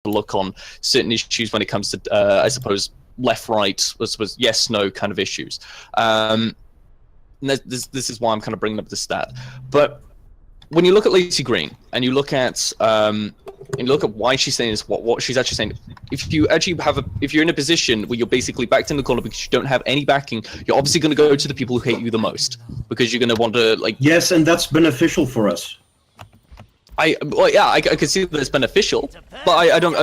look on certain issues when it comes to, I suppose, left-right, I suppose, yes-no kind of issues. This is why I'm kind of bringing up this stat. But when you look at Lacey Green and you look at why she's saying this, what she's actually saying, if you're in a position where you're basically backed in the corner because you don't have any backing, you're obviously going to go to the people who hate you the most because you're going to want to like. Yes, and that's beneficial for us. I can see that it's beneficial, but I don't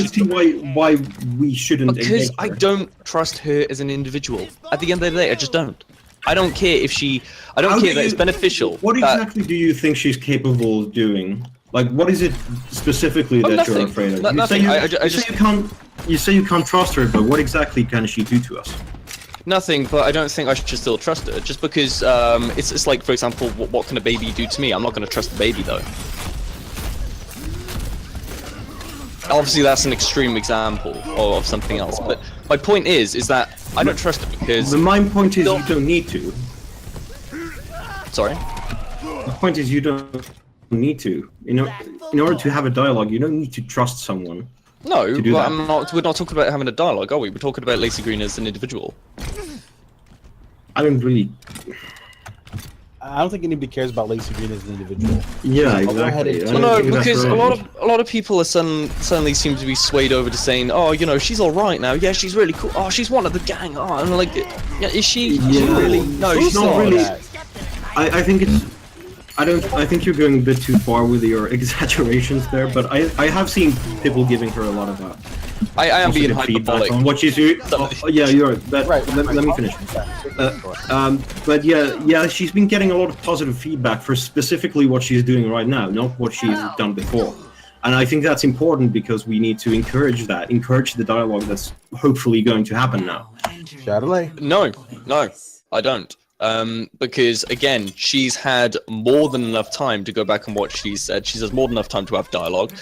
see why we shouldn't. Because I don't trust her as an individual. At the end of the day, I just don't. I don't care if she. I don't care that it's beneficial. What exactly do you think she's capable of doing? Like, what is it specifically that you're afraid of? You say you can't trust her, but what exactly can she do to us? Nothing, but I don't think I should still trust her. Just because it's like, for example, what can a baby do to me? I'm not going to trust the baby though. Obviously, that's an extreme example of something else. But my point is that I don't trust her because. My point is you don't need to. Sorry. The point is you don't need to. In order to have a dialogue, you don't need to trust someone. No, but we're not talking about having a dialogue, are we? We're talking about Lacey Green as an individual. I don't really. I don't think anybody cares about Lacey Green as an individual. Yeah, exactly. Well, no, because a lot of people are suddenly seem to be swayed over to saying, oh, you know, she's all right now. Yeah, she's really cool. Oh, she's one of the gang. Oh, and like, yeah, is she? Yeah. Is she really? No, she's not really. I think it's. I think you're going a bit too far with your exaggerations there, but I have seen people giving her a lot of that. I am being hyperbolic. On what she's yeah, you're right. Let me finish. But yeah, she's been getting a lot of positive feedback for specifically what she's doing right now, not what she's done before. And I think that's important because we need to encourage the dialogue that's hopefully going to happen now. Shadowley? No, I don't. Because again, she's had more than enough time to go back and watch she said. She has more than enough time to have dialogue.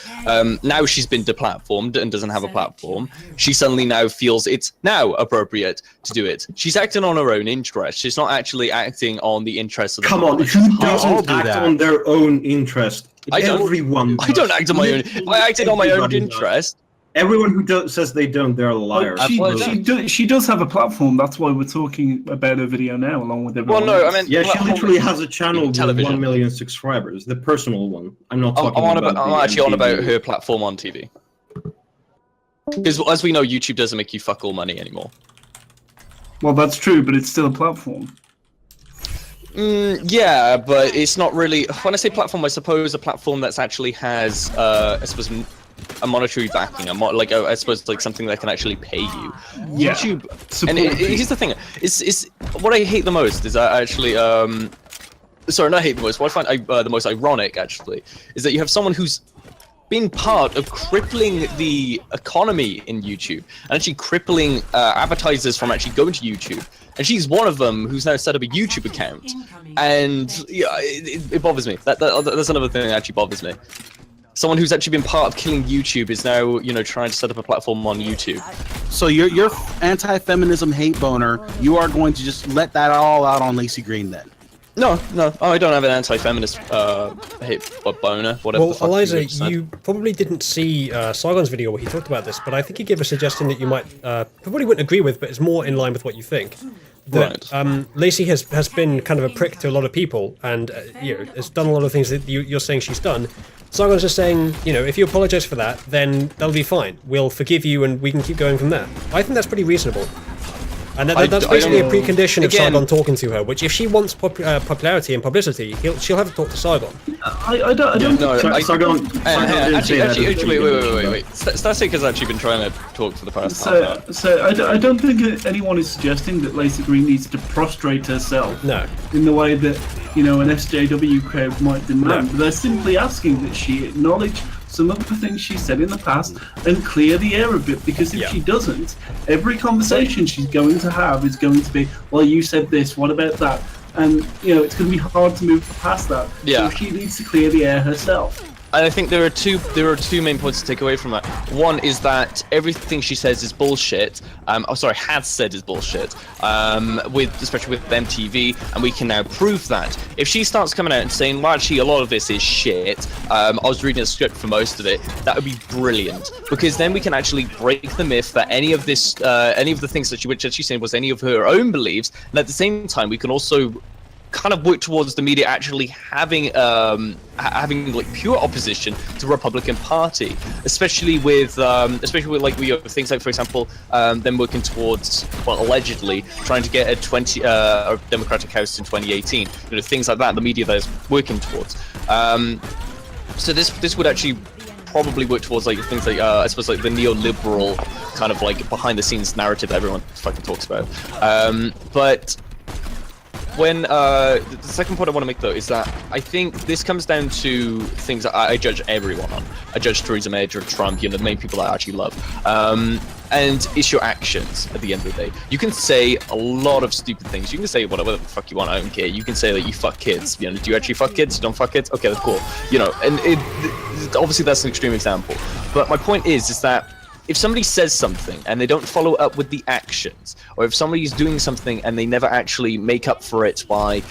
Now she's been deplatformed and doesn't have a platform. She suddenly now feels it's now appropriate to do it. She's acting on her own interest. She's not actually acting on the interest of the Come on, who doesn't act on their own interest? Everyone does. I don't act on my own. If I acted on my own interest. Everyone who says they don't, they're a liar. She does have a platform. That's why we're talking about her video now, along with everyone. Well, no, I mean, yeah, she literally has a channel with 1 million subscribers, the personal one. I'm not talking about. I'm actually on about her platform on TV. Because as we know, YouTube doesn't make you fuck all money anymore. Well, that's true, but it's still a platform. Yeah, but it's not really. When I say platform, I suppose a platform that's actually has, I suppose, a monetary backing, I suppose like something that can actually pay you. Yeah. YouTube, and here's the thing: is what I hate the most is actually sorry, not hate the most. What I find the most ironic actually is that you have someone who's been part of crippling the economy in YouTube and actually crippling advertisers from actually going to YouTube. And she's one of them who's now set up a YouTube account, and yeah, it bothers me. That's another thing that actually bothers me. Someone who's actually been part of killing YouTube is now, trying to set up a platform on YouTube. So you're anti-feminism hate boner. You are going to just let that all out on Lacey Green then? No, I don't have an anti-feminist hate boner, whatever the fuck. Well, Eliza, you probably didn't see Sargon's video where he talked about this, but I think he gave a suggestion that you might probably wouldn't agree with, but it's more in line with what you think. That Lacey has been kind of a prick to a lot of people, and has done a lot of things that you're saying she's done. Sargon's just saying, if you apologize for that, then that'll be fine. We'll forgive you, and we can keep going from there. I think that's pretty reasonable. And that's basically a precondition of Sargon talking to her, which if she wants popularity and publicity, she'll have to talk to Sargon. I don't know. Sargon actually, wait. Static has actually been trying to talk for the past half hour. So I don't think anyone is suggesting that Lacey Green needs to prostrate herself. No. In the way that, an SJW crowd might demand. No. They're simply asking that she acknowledge some of the things she said in the past and clear the air a bit, because if she doesn't, every conversation she's going to have is going to be, well, you said this, what about that? And it's going to be hard to move past that. Yeah. So she needs to clear the air herself. I think there are two main points to take away from that. One is that everything she says is bullshit. Has said is bullshit. Especially with MTV, and we can now prove that. If she starts coming out and saying, well, actually, a lot of this is shit. I was reading a script for most of it. That would be brilliant, because then we can actually break the myth that any of the things that she's saying was any of her own beliefs, and at the same time, we can also kind of work towards the media actually having like pure opposition to the Republican Party, especially with like we have things like, for example, them working towards, well, allegedly trying to get a Democratic House in 2018. You know, things like that. The media that is working towards. So this would actually probably work towards like things like I suppose like the neoliberal kind of like behind the scenes narrative that everyone fucking talks about. But when the second point I want to make though is that I think this comes down to things that I judge everyone on. I judge Theresa May, or Trump, you know, the main people that I actually love. And it's your actions at the end of the day. You can say a lot of stupid things. You can say whatever the fuck you want, I don't care. You can say that you fuck kids. You know, do you actually fuck kids? You don't fuck kids? Okay, that's cool. You know, and obviously that's an extreme example. But my point is that if somebody says something and they don't follow up with the actions, or if somebody's doing something and they never actually make up for it by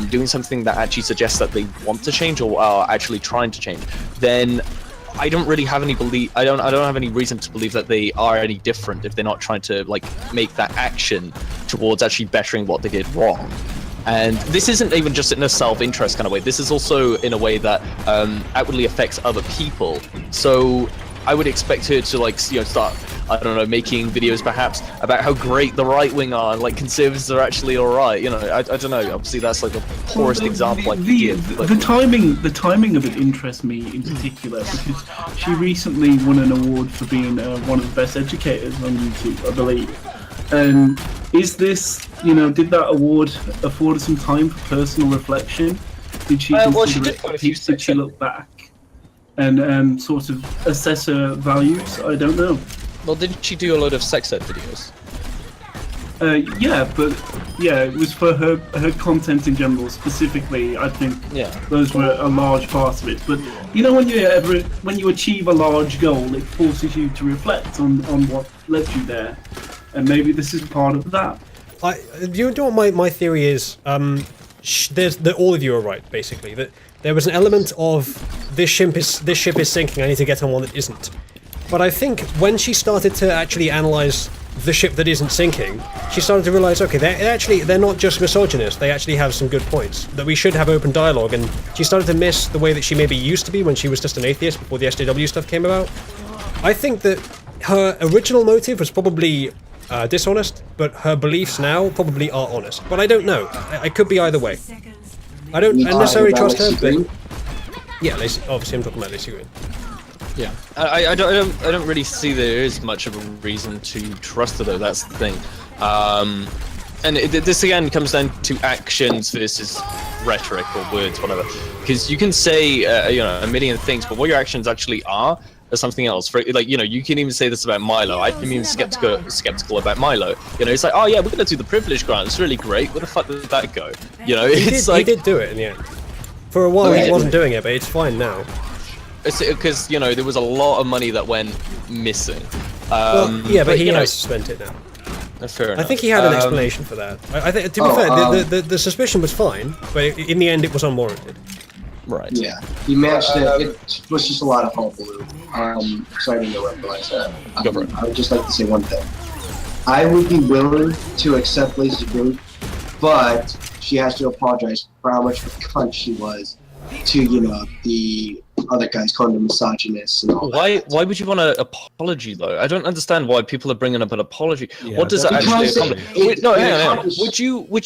doing something that actually suggests that they want to change or are actually trying to change, then I don't really have any belief. I don't have any reason to believe that they are any different if they're not trying to like make that action towards actually bettering what they did wrong. And this isn't even just in a self-interest kind of way. This is also in a way that outwardly affects other people. So I would expect her to like, you know, start, I don't know, making videos perhaps about how great the right wing are, and like conservatives are actually alright. You know, I don't know. Obviously, that's like the poorest example I could give. The timing of it interests me in particular because she recently won an award for being one of the best educators on YouTube, I believe. And is this, you know, did that award afford her some time for personal reflection? Did she consider it a piece? Did she look back and sort of assess her values? I don't know. Well, didn't she do a lot of sex ed videos? Yeah, it was for her content in general. Specifically, I think those were a large part of it. But you know, when you achieve a large goal, it forces you to reflect on what led you there, and maybe this is part of that. You know what my theory is? All of you are right, basically. That there was an element of this ship is sinking. I need to get on one that isn't. But I think when she started to actually analyze the ship that isn't sinking, she started to realize, okay, they're not just misogynist. They actually have some good points. That we should have open dialogue. And she started to miss the way that she maybe used to be when she was just an atheist before the SJW stuff came about. I think that her original motive was probably dishonest, but her beliefs now probably are honest. But I don't know. I could be either way. I don't necessarily trust her, but yeah, Lacey, obviously I'm talking about Lacey Green. Yeah, I don't really see there is much of a reason to trust her though. That's the thing. And this again comes down to actions versus rhetoric or words, whatever. Because you can say you know, a million things, but what your actions actually are something else. For like, you know, you can even say this about Milo. I'm even skeptical about Milo. You know, it's like, oh yeah, we're gonna do the privilege grant. It's really great. Where the fuck did that go? You know, he did do it in the end. For a while, he wasn't doing it, but it's fine now. It's because, you know, there was a lot of money that went missing. Yeah, but he has spent it now. Fair enough. I think he had an explanation for that. I think, to be fair, the suspicion was fine, but in the end, it was unwarranted. Right. Yeah, he managed it. It was just a lot of hullabaloo. So I didn't realize that. I would just like to say one thing. I would be willing to accept Lacey Green, but she has to apologize for how much of a cunt she was to, you know, the other guys calling them misogynists and all that. Why would you want an apology though? I don't understand why people are bringing up an apology. Yeah, what does that actually accomplish? No, hang on. Would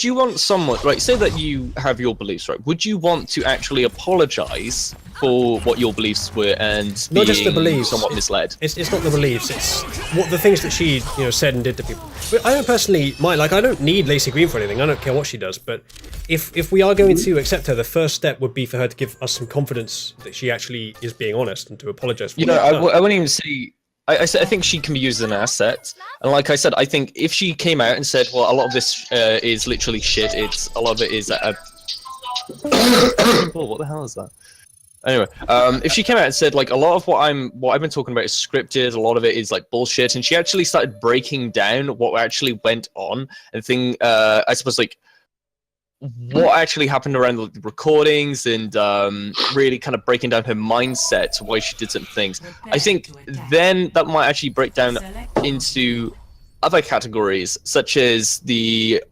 you want someone, right? Say that you have your beliefs, right? Would you want to actually apologize for what your beliefs were and not just the beliefs, somewhat misled? It's not the beliefs. It's what the things that she, you know, said and did to people. But I don't personally mind. Like, I don't need Lacey Green for anything. I don't care what she does. But if we are going to accept her, the first step would be for her to give us some confidence that she actually is being honest and to apologize for. You know, I wouldn't even say. I think she can be used as an asset, and like I said, I think if she came out and said, "Well, a lot of this is literally shit. A lot of it is." Oh, what the hell is that? Anyway, if she came out and said like a lot of what I've been talking about is scripted, a lot of it is like bullshit, and she actually started breaking down what actually went on and I suppose like what actually happened around the recordings and really kind of breaking down her mindset, why she did certain things. I think then that might actually break down into other categories, such as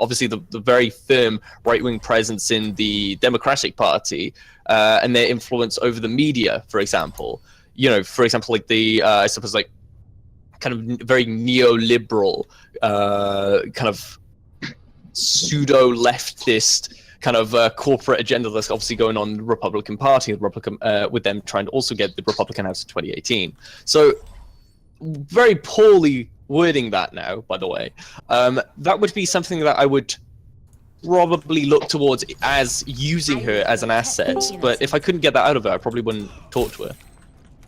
obviously the very firm right-wing presence in the Democratic Party and their influence over the media, for example. You know, for example, like I suppose like kind of very neoliberal kind of pseudo-leftist kind of corporate agenda that's obviously going on in the Republican Party, with them trying to also get the Republican House in 2018. So very poorly wording that now, by the way. That would be something that I would probably look towards as using her as an asset, but if I couldn't get that out of her, I probably wouldn't talk to her.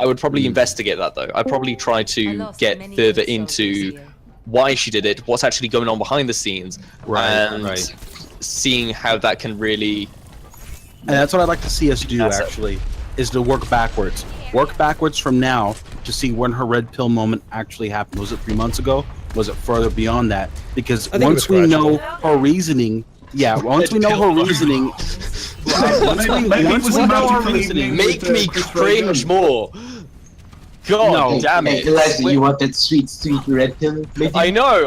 I would probably investigate that, though. I'd probably try to get further into why she did it, what's actually going on behind the scenes, and seeing how that can really... And that's what I'd like to see us do, actually, is to work backwards. Work backwards from now to see when her red pill moment actually happened. Was it 3 months ago? Was it further beyond that? Because once we know her reasoning... Yeah, once we know her reasoning... once we know her reasoning... Make me cringe more! God damn it! Eliza, you want that sweet red pill? I know.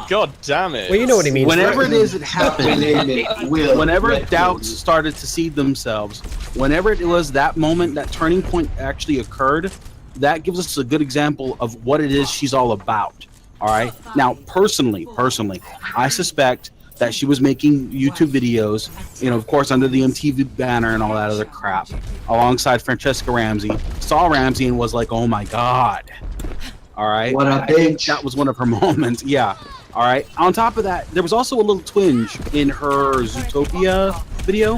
God damn it! Well, you know what he means. Whenever it is it happened, whenever doubts started to seed themselves, whenever it was that moment, that turning point actually occurred, that gives us a good example of what it is she's all about. All right. Now, personally, I suspect that she was making YouTube videos, of course, under the MTV banner and all that other crap, alongside Francesca Ramsey. Saw Ramsey and was like, "Oh my God!" All right, what a bitch. That was one of her moments. Yeah. All right. On top of that, there was also a little twinge in her Zootopia video,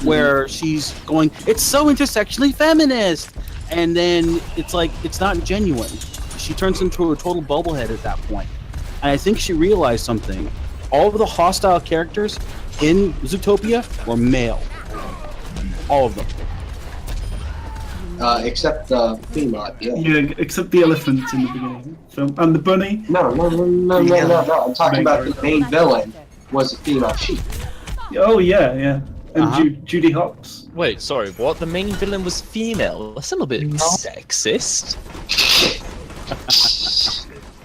where she's going, "It's so intersectionally feminist," and then it's like it's not genuine. She turns into a total bubblehead at that point, and I think she realized something. All of the hostile characters in Zootopia were male. All of them. Except the female, Yeah, except the elephant in the beginning film. And the bunny. No. I'm talking about the main villain was a female sheep. Oh, yeah. And Judy Hopps. Wait, sorry, what? The main villain was female? That's a little bit sexist.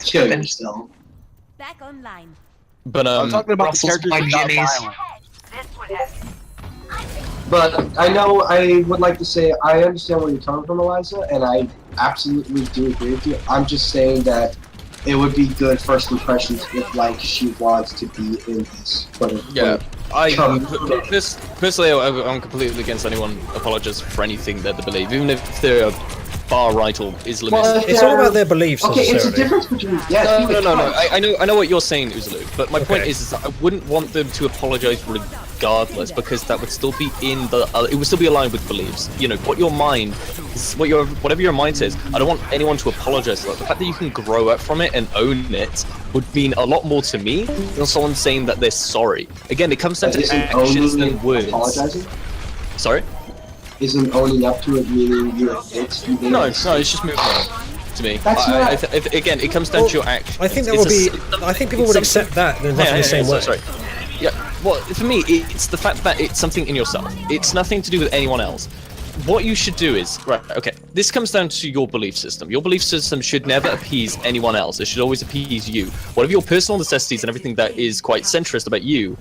Kill yourself. Back online. But I'm talking about the characters that got violent. But I would like to say I understand where you're coming from, Eliza, and I absolutely do agree with you. I'm just saying that it would be good first impressions if she wants to be in this. Personally, I'm completely against anyone apologizing for anything that they believe, even if they're far right or Islamist. Well, it's all about their beliefs. Okay, it's a difference between no. I know what you're saying, Uzulu, but my point is that I wouldn't want them to apologize regardless, because that would still be it would still be aligned with beliefs. What your mind is, whatever your mind says. I don't want anyone to apologize for that. The fact that you can grow up from it and own it would mean a lot more to me than someone saying that they're sorry. Again, it comes down to actions and words. Apologizing? Sorry? Isn't owning up to it meaning you're a bitch? No, it's just moving on. To me, again, it comes down to your action. I think that would be. I think people would accept that in the same way. Sorry. Yeah. Well, for me, it's the fact that it's something in yourself. It's nothing to do with anyone else. What you should do is this comes down to your belief system. Your belief system should never appease anyone else. It should always appease you. Whatever your personal necessities and everything that is quite centrist about you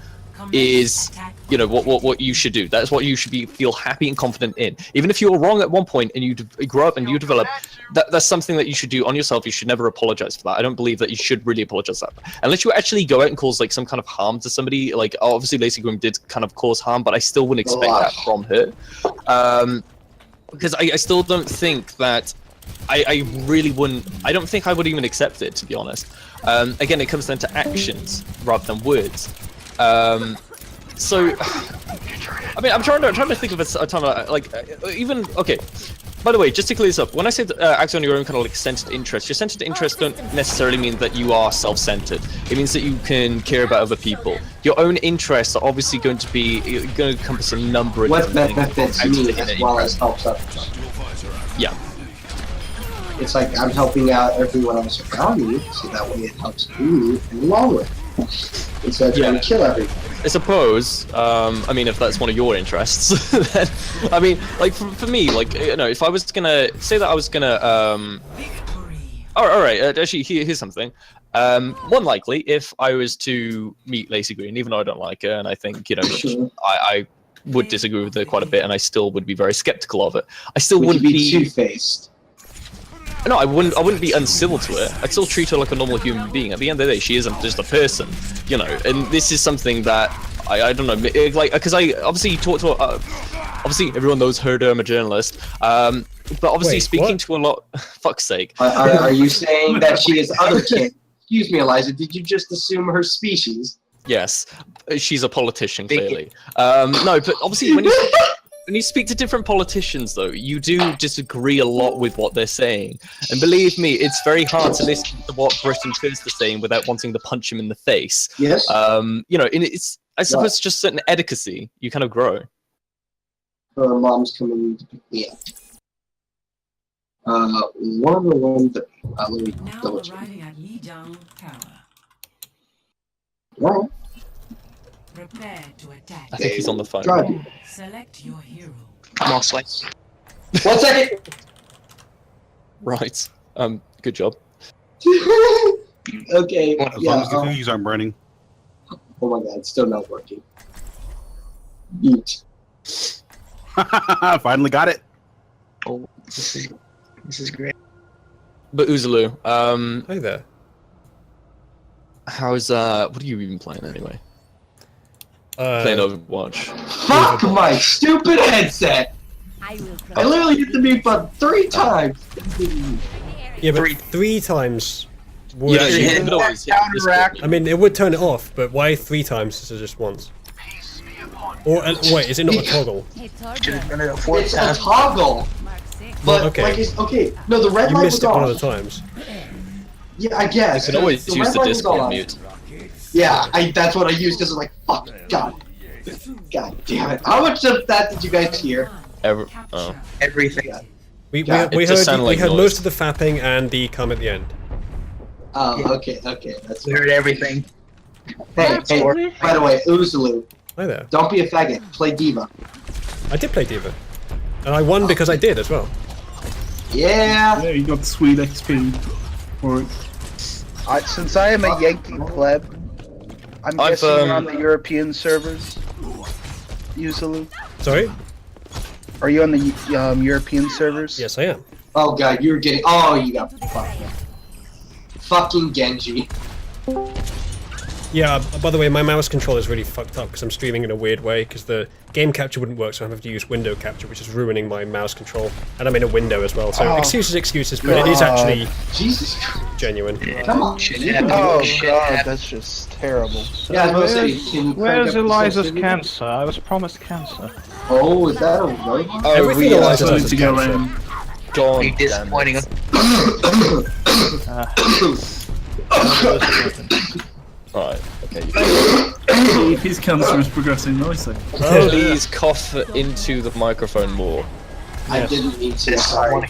is what you should do. That's what you should feel happy and confident in. Even if you're wrong at one point and you grow up and you develop, that's something that you should do on yourself. You should never apologize for that. I don't believe that you should really apologize for that, unless you actually go out and cause some kind of harm to somebody. Obviously Lacey Grimm did kind of cause harm, but I still wouldn't expect that from her, because I still don't think that I really wouldn't. I don't think I would even accept it, to be honest. Again, it comes down to actions rather than words. So, I mean, I'm trying to think of a time by the way, just to clear this up, when I say act on your own kind of like centered interests, your centered interests don't necessarily mean that you are self-centered. It means that you can care about other people. Your own interests are obviously going to encompass a number of What different benefits things. me as well as helps others. Yeah. It's like I'm helping out everyone else around me, so that way it helps me in the long run. Instead of trying to kill everyone. I suppose, I mean, if that's one of your interests, then, I mean, like, for me, like, you know, if I was gonna, say that I was gonna, alright, actually, here's something. More likely, if I was to meet Lacey Green, even though I don't like her, and I think, you know, I would disagree with her quite a bit, and I still would be very skeptical of it. I still wouldn't be two-faced. No, I wouldn't be uncivil to her. I'd still treat her like a normal human being. At the end of the day, she isn't just a person, you know. And this is something that I don't know, like, because I obviously talked to her, obviously everyone knows her. I'm a journalist, but obviously speaking to a lot. Fuck's sake. Are you saying that she is other kin? Excuse me, Eliza. Did you just assume her species? Yes, she's a politician, clearly. No, but obviously when you speak to different politicians, though, you do disagree a lot with what they're saying. And believe me, it's very hard to listen to what Britain First is saying without wanting to punch him in the face. Yes. You know, I suppose it's just certain etiquette you kind of grow. Her mom's coming to pick me up. 101. Let me double check. Well, prepare to attack. I think he's on the phone. Select your hero. I'm on slice. 1 second. Right. Good job. Okay. As long as the cookies aren't burning. Oh my god, it's still not working. Mute. Finally got it. Oh, this is great. But Uzalu, Hi there. how's what are you even playing anyway? Playing Overwatch. Fuck my stupid headset! I literally hit the mute button 3 times! Yeah, but 3 times would You actually... could always hit this I mean, it would turn it off, but why 3 times instead of just once? Or, wait, is it not a toggle? It's a toggle! But, okay. like, it's, okay, no, the red You light missed was it on. one of the times. Yeah, I guess. You can always use red the light was Discord on. mute. Yeah, that's what I used because I'm like, fuck, God. God damn it. How much of that did you guys hear? Everything. We Yeah, heard, sounded like we heard noise. most of the fapping and the come at the end. Oh, okay, that's We heard everything. Hey, by the way, Uzalu, Hi there. don't be a faggot. Play Diva. I did play Diva. And I won because I did as well. Yeah. Yeah, you got sweet XP for it. Since I am a Yankee pleb, I'm guessing you're on the European servers. Usually. Sorry? Are you on the European servers? Yes, I am. Oh god, you were getting. Oh, you got fucked. Fucking Genji. Yeah, by the way, my mouse controller is really fucked up because I'm streaming in a weird way because the game capture wouldn't work, so I have to use window capture, which is ruining my mouse control. And I'm in a window as well, so excuses, but it is actually Jesus genuine. Come on. Oh god, that's just terrible. Yeah, I was gonna say, can you Where's crank up the Eliza's sensitivity? cancer? I was promised cancer. Oh, is that a word? Everything Eliza does is to go cancer. in. God Be disappointing. Right, okay. If his cancer is progressing nicely. Please cough into the microphone more. I didn't mean to. Sorry.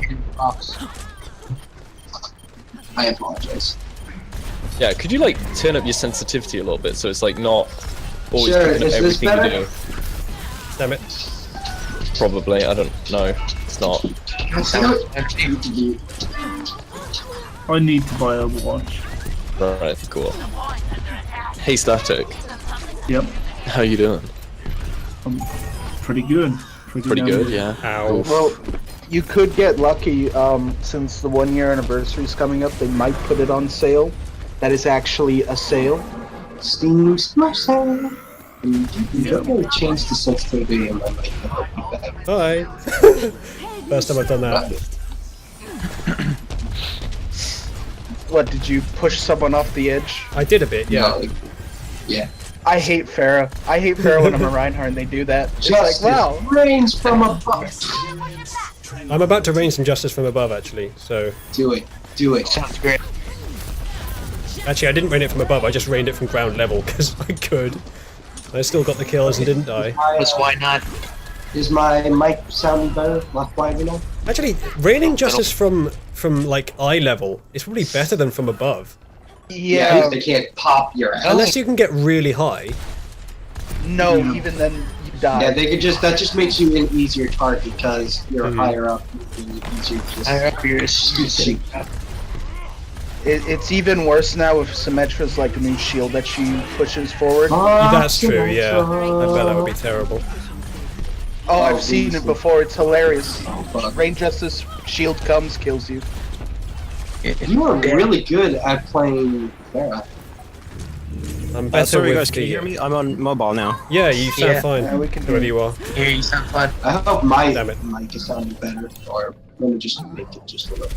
I apologize. Yeah, could you like turn up your sensitivity a little bit so it's like not always Sure, picking up is this everything you better? do? Damn it. Probably, I don't know. It's not. I need to buy Overwatch. Right, cool. Hey Static, Yep, how you doing? I'm pretty good. Pretty good, yeah. Ow. Well, you could get lucky, since the 1-year anniversary is coming up, they might put it on sale. That is actually a sale. Steam Smash Sale. You're gonna change the sensitivity in my mic to help you better. Hi. First time I've done that. What, did you push someone off the edge? I did a bit, yeah. No, yeah. I hate Farah. I hate Farah when I'm a Reinhardt and they do that. It's Justice like, wow. reigns from above. I'm about to rain some justice from above, actually. So Do it. Do it. Sounds great. actually, I didn't rain it from above. I just rained it from ground level because I could. I still got the kills and didn't die. That's why not. Is my mic sounding better? Not quite, you know? Actually, raining justice from like eye level is probably better than from above. Yeah, they can't pop your ass. Unless you can get really high. No, even then you die. Yeah, they could just that just makes you an easier target because you're higher up. Easier to just Higher up your shoot. It's even worse now with Symmetra's like a new shield that she pushes forward. That's true, yeah. I bet that would be terrible. Oh, I've seen it before. It's hilarious. Rain Justice shield comes, kills you. You are really good at playing Pharah. I'm better sorry with guys, can you hear me? I'm on mobile now. Yeah, you sound fine. Yeah, we can whoever you are. Yeah, you sound fun. I hope my Damn it. mic is sounding better, or let me just make it just a little.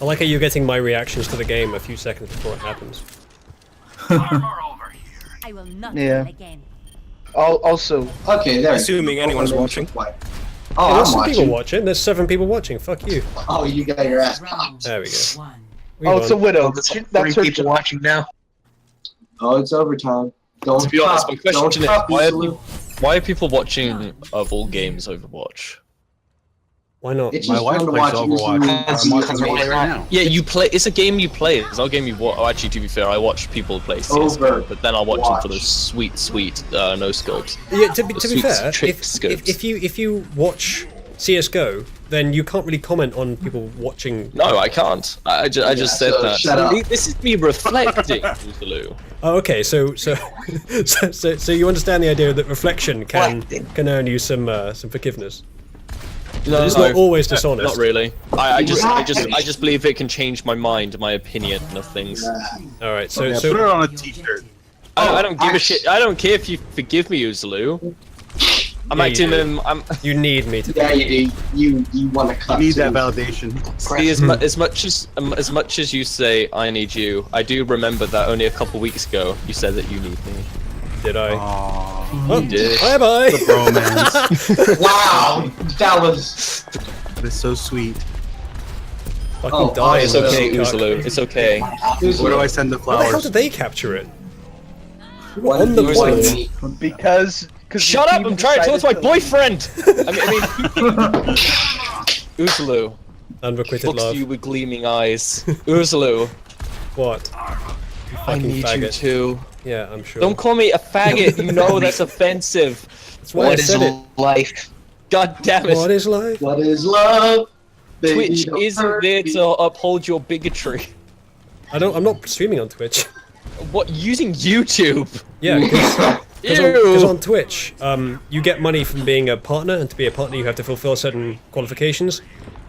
I like how you're getting my reactions to the game a few seconds before it happens. I will not Yeah. again. Also, Okay, there. Assuming anyone's watching. Oh, Hey, I'm there's some people watching. watching. There's 7 people watching. Fuck you. Oh, you got your ass popped. There we go. One. We oh, it's a won. widow. There's That's 3 her people job. watching now. Oh, it's overtime. Don't To be honest, chop. my question Don't is, chop, why are, Usalu. why are people watching of all games Overwatch? Why not? It's My just wife fun to plays watch Overwatch. Usalu. I'm watching it right now. Yeah, you play. It's a game you play. It's not a game you watch. Oh, actually, to be fair, I watch people play CS:GO, but then I'll watch them for those sweet no scopes. Yeah, to be Sweet fair, trick scopes. if you watch CS:GO, then you can't really comment on people watching. No, I can't. I just said so that. shut up. This is me reflecting, Usalu. Oh, okay. So you understand the idea that reflection can earn you some forgiveness. No, It's not always dishonest. Not really. I just believe it can change my mind, my opinion of things. All right. Put it on a t-shirt. I don't give a shit. I don't care if you forgive me, Usalu. I'm Yeah, acting you do. in. You need me to. Yeah, you do. You want to cut. You need that too. validation. See, as much as you say I need you, I do remember that only a couple weeks ago you said that you need me. Did I? Aww. You did. Bye bye. The bromance. Wow, that was. It's so sweet. Fucking die. It's okay, Usalu. It's okay. Where do I send the How the hell flowers? did they capture it? What On the you point. say. Because Shut up! I'm trying to talk to my boyfriend. I mean, Usalu. Unrequited Looks love. at you with gleaming eyes. Usalu. What? You I fucking need you faggot. too. Yeah, I'm sure. Don't call me a faggot. You know that's offensive. That's why I What is said it. life? God damn it. What is life? What is love? Baby, Twitch don't isn't hurt there me. to uphold your bigotry. I'm not streaming on Twitch. What? Using YouTube? Yeah, because Ew. on Twitch, you get money from being a partner, and to be a partner, you have to fulfill certain qualifications.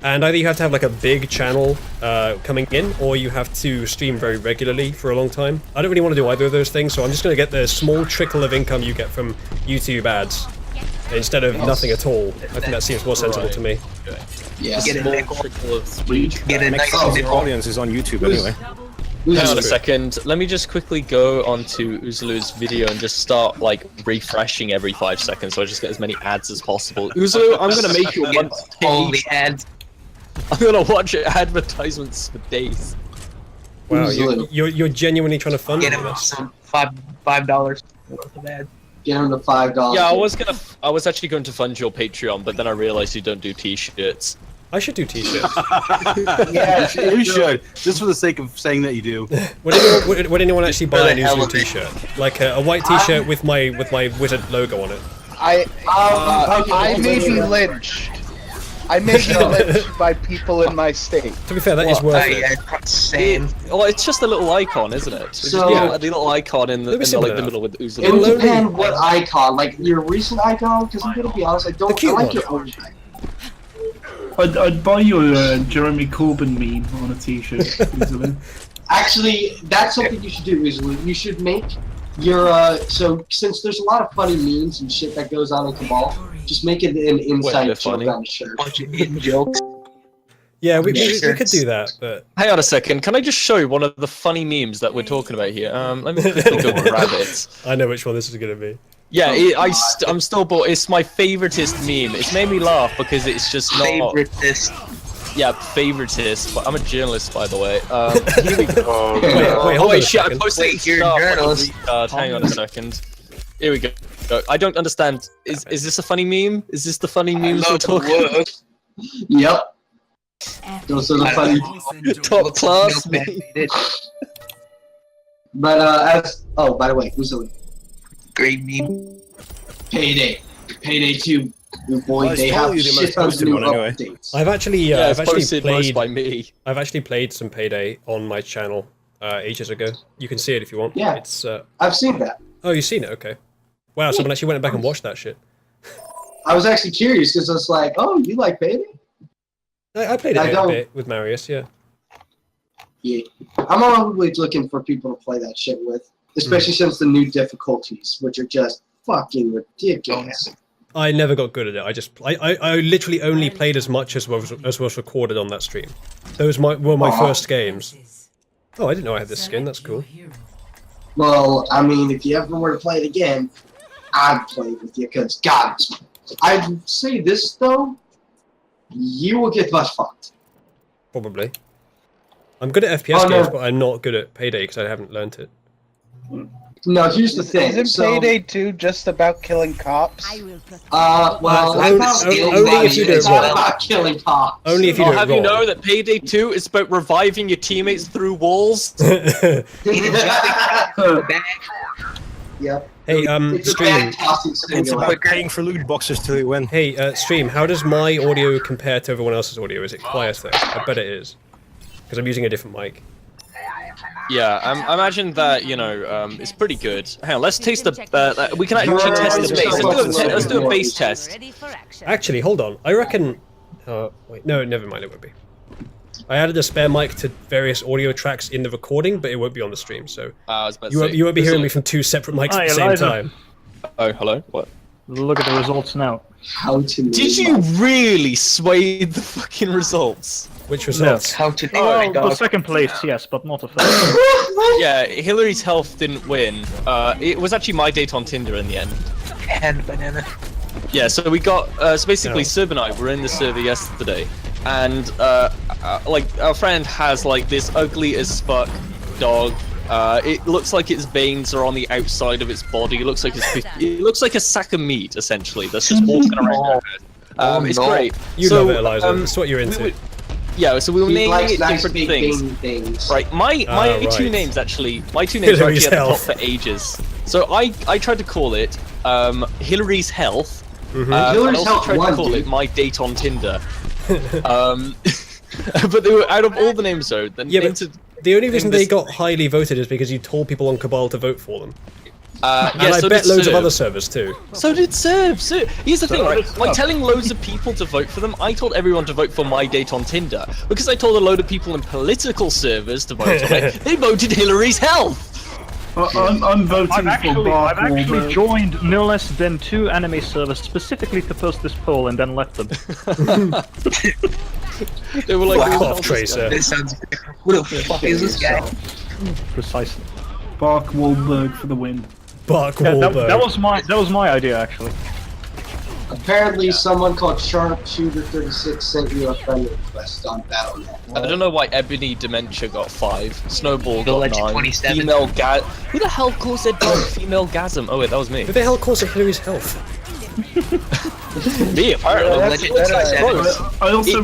And either you have to have like a big channel coming in, or you have to stream very regularly for a long time. I don't really want to do either of those things, so I'm just going to get the small trickle of income you get from YouTube ads instead of nothing at all. I think that seems more sensible to me. Yes. Get a Small nickel. trickle of Get a Next nice the nickel. audience is on YouTube anyway. Hang on a second. Let me just quickly go onto Uzalu's video and just start like refreshing every 5 seconds, so I just get as many ads as possible. Uzalu, I'm gonna make you a Get month's all the page. ads. I'm gonna watch advertisements for days. Wow, Usually. you're genuinely trying to fund Get me him this. some $5 worth of ads. Get him to $5. Yeah, I was actually going to fund your Patreon, but then I realized you don't do T-shirts. I should do t-shirts. Yeah, you should. Just for the sake of saying that you do. Would anyone actually buy an the hell Uzalu of it. t-shirt? Like a white t-shirt with my wizard logo on it. I may be lynched. I may be lynched by people in my state. To be fair, that is worth it. Yeah, same. Well, it's just a little icon, isn't it? It's So- just the little icon in the, Maybe similar like, the enough. middle with It Uzalu. would It'll depend what icon, like your recent icon, because I'm gonna be honest, I don't cute I like one. your old I'd buy you a Jeremy Corbyn meme on a t-shirt easily. Actually, that's something you should do, Usually. You should make your, so since there's a lot of funny memes and shit that goes on in Cabal, just make it an inside they're joke funny. on the shirt. Bunch of in jokes. Yeah, we Yeah, could do that, but Hang on a second, can I just show you one of the funny memes that we're talking about here? Let me quickly go grab it. I know which one this is going to be. Yeah, I'm still bored. It's my favoritist meme. It's made me laugh because it's just not... Favoritist. Yeah, favoritist. But I'm a journalist, by the way. Here we go. Wait, hold on a shit, I second. posted Wait, you're a stuff like journalist. retard. Hang on a second. Here we go. I don't understand. Is this a funny meme? Is this the funny memes we're talking about? Yep. Those are the funny. Top class meme. But oh, by the way, who's the Great meme. Payday? Payday 2. New boy, Well, it's they probably have the most shit tons of posted new one anyway. updates. I've actually, Yeah, I've it's actually posted most played. by me. I've actually played some Payday on my channel ages ago. You can see it if you want. Yeah. It's. I've seen that. Oh, you've seen it? Okay. Wow, someone actually went back and watched that shit. I was actually curious because I was like, oh, you like Payday? I played it a bit with Marius, yeah. Yeah. I'm always looking for people to play that shit with, especially since the new difficulties, which are just fucking ridiculous. I never got good at it. I literally only played as much as was recorded on that stream. Those were my first games. Oh, I didn't know I had this skin. That's cool. Well, I mean, if you ever were to play it again, I'd play with you because, God, I'd say this though, you will get butt fucked. Probably. I'm good at FPS games, but I'm not good at Payday because I haven't learnt it. No, here's the thing. Isn't Payday 2 just about killing cops? Well, only if you do it it's wrong. not about killing cops. Only if you do it Have wrong. you know that Payday 2 is about reviving your teammates through walls? Yep. Hey, It's a Stream. fantastic It's simulator. about paying for loot boxes till you win. Hey, Stream. How does my audio compare to everyone else's audio? Is it quieter? I bet it is, because I'm using a different mic. Yeah, I imagine that, you know, it's pretty good. Hang on, let's taste the... we can actually test the bass. Let's do a bass test. Actually, hold on. I reckon... wait, no, never mind, it won't be. I added a spare mic to various audio tracks in the recording, but it won't be on the stream, so... I was about to say, you won't be hearing me from two separate mics at the same time. Oh, hello? What? Look at the results now. How to Did you really sway the fucking results? Which results? How to Well, the second place, yes, but not the first. Yeah, Hillary's health didn't win. It was actually my date on Tinder in the end. And banana. Yeah, so we got so basically Sub and I were in the server yesterday, and like our friend has like this ugly as fuck dog. It looks like its veins are on the outside of its body. It looks like it looks like a sack of meat essentially that's just walking around. It's great. You love it, Eliza. That's what you're into. Yeah, so we were naming likes it nice different big things. Right, my right. two names actually, my two names are Hillary's actually at the top Health. for ages. So I tried to call it Hillary's Health. I Hillary's also Health tried won, to call dude. it My Date on Tinder. But they were out of all the names though. The The only reason they got highly voted is because you told people on Cabal to vote for them. And yeah, I so bet did loads of Serb. other servers too. So did Serb. So here's the thing, right? Like telling loads of people to vote for them, I told everyone to vote for My Date on Tinder because I told a load of people in political servers to vote on it. They voted Hillary's Health. I'm voting I've for actually Wahlberg. joined no less than 2 anime servers specifically to post this poll and then left them. They were like, Fuck off, Tracer. This sounds. What the fuck is this guy? Precisely. Bark Wahlberg for the win. Bark Yeah, Wahlberg. that was my idea actually. Apparently, someone called Sharpshooter36 sent you a friend request on Battle.net. I don't know why Ebony Dementia got 5, Snowball The got Legend 9, 27. Female Ga- Who the hell calls their dog Female Gasm? Oh wait, that was me. Who the hell calls it Hillary's Health? Me, apparently. Legend 27. I also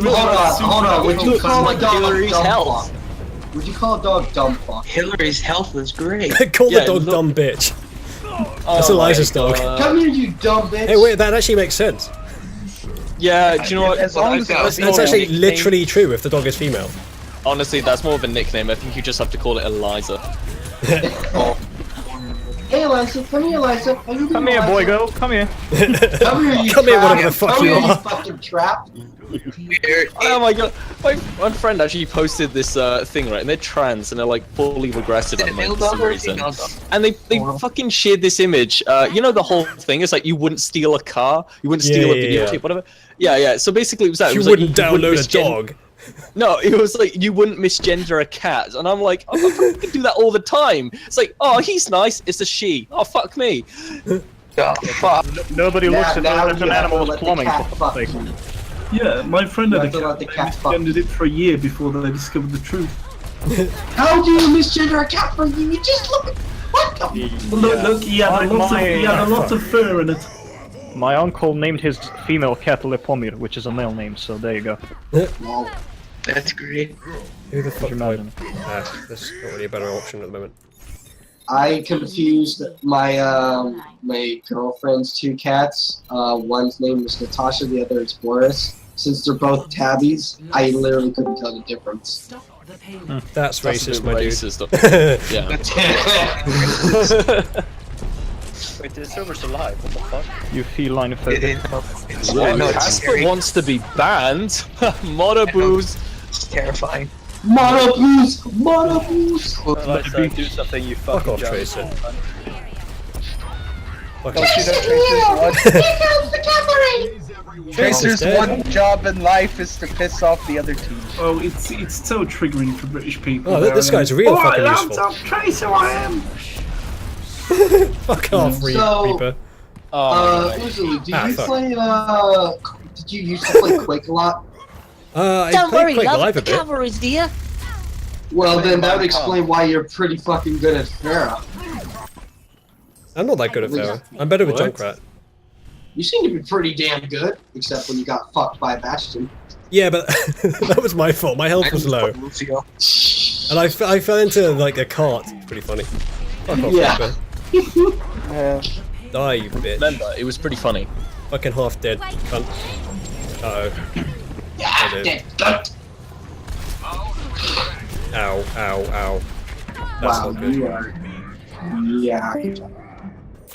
Hold on. Would you call a dog Hillary's dumb Health. fuck? Would you call a dog dumb fuck? Hillary's Health is great. Call Yeah, the dog look- dumb bitch. Oh That's Eliza's my dog. God. Come here, you dumb bitch. Hey, wait, that actually makes sense. Yeah, do you know what? As long as That's it's more That's of a actually nickname. literally true if the dog is female. Honestly, that's more of a nickname. I think you just have to call it Eliza. Hey, Eliza. Come here, Eliza. How you doing, Come here, Eliza? boy, go. Come here. Come here, you Come here, trap. whatever the fuck Come you here, are. you fucking trap. Oh my god, my friend actually posted this thing, right, and they're trans and they're like fully regressive at Male for dog some or reason. female dog? And they fucking shared this image. You know the whole thing is like you wouldn't steal a car, you wouldn't steal a Yeah. videotape, whatever. Yeah. So basically it was that. It You was wouldn't like, download a misgen- dog. No, it was like you wouldn't misgender a cat, and I'm like, oh, I can do that all the time. It's like, oh, he's nice. It's a she. Oh, fuck me. Oh, fuck. Nobody looks at now that as you an have to animal let as the plumbing. cat For fuck fuck's sake. you. Yeah, my friend You had a have to let cat. the They cat fuck misgendered it for a year before they discovered the truth. How do you misgender a cat for you? You just look at what the Look, he had a lot of fur in it. My uncle named his female cat Lepomir, which is a male name, so there you go. Wow. That's great. Who the fuck? Imagine. There's not really a better option at the moment. I confused my my girlfriend's two cats. One's name is Natasha, the other is Boris. Since they're both tabbies, I literally couldn't tell the difference. Stop the payload. That's That's a racist, bit my racist. Yeah. Wait, the server's alive. What the fuck? You feline It folk. is. Whoa, I know it's Casper scary. wants to be banned. Monoboos. It's terrifying. Monoboos! Monoboos! Eliza, do something, you Fuck fucking off, jump. Tracer. Fuck Don't off. you know Tracer's one, Tracer's dead. one job in life is to piss off the other team. Oh, it's so triggering for British people. Oh, this guy's real fucking useful. laptop, Tracer, I am. Fuck off, Reaper. Usually, do Ah, you fuck. play, did you used to play Quake a lot? I Don't played worry, Quake love, Live the a bit. cavalry's here. Well, then that would explain why you're pretty fucking good at Pharah. I'm not that good at Pharah. I'm better with What? Junkrat. You seem to be pretty damn good, except when you got fucked by Bastion. Yeah, but that was my fault. My health was low. And I fell into, like, a cart. It's pretty funny. Fuck off, Yeah. Reaper. Die, you bitch. Remember, it was pretty funny. Fucking half dead, cunt. Uh-oh. Yeah, did. dead gut. Ow, ow, ow. That's Wow, not good. you are. Yeah.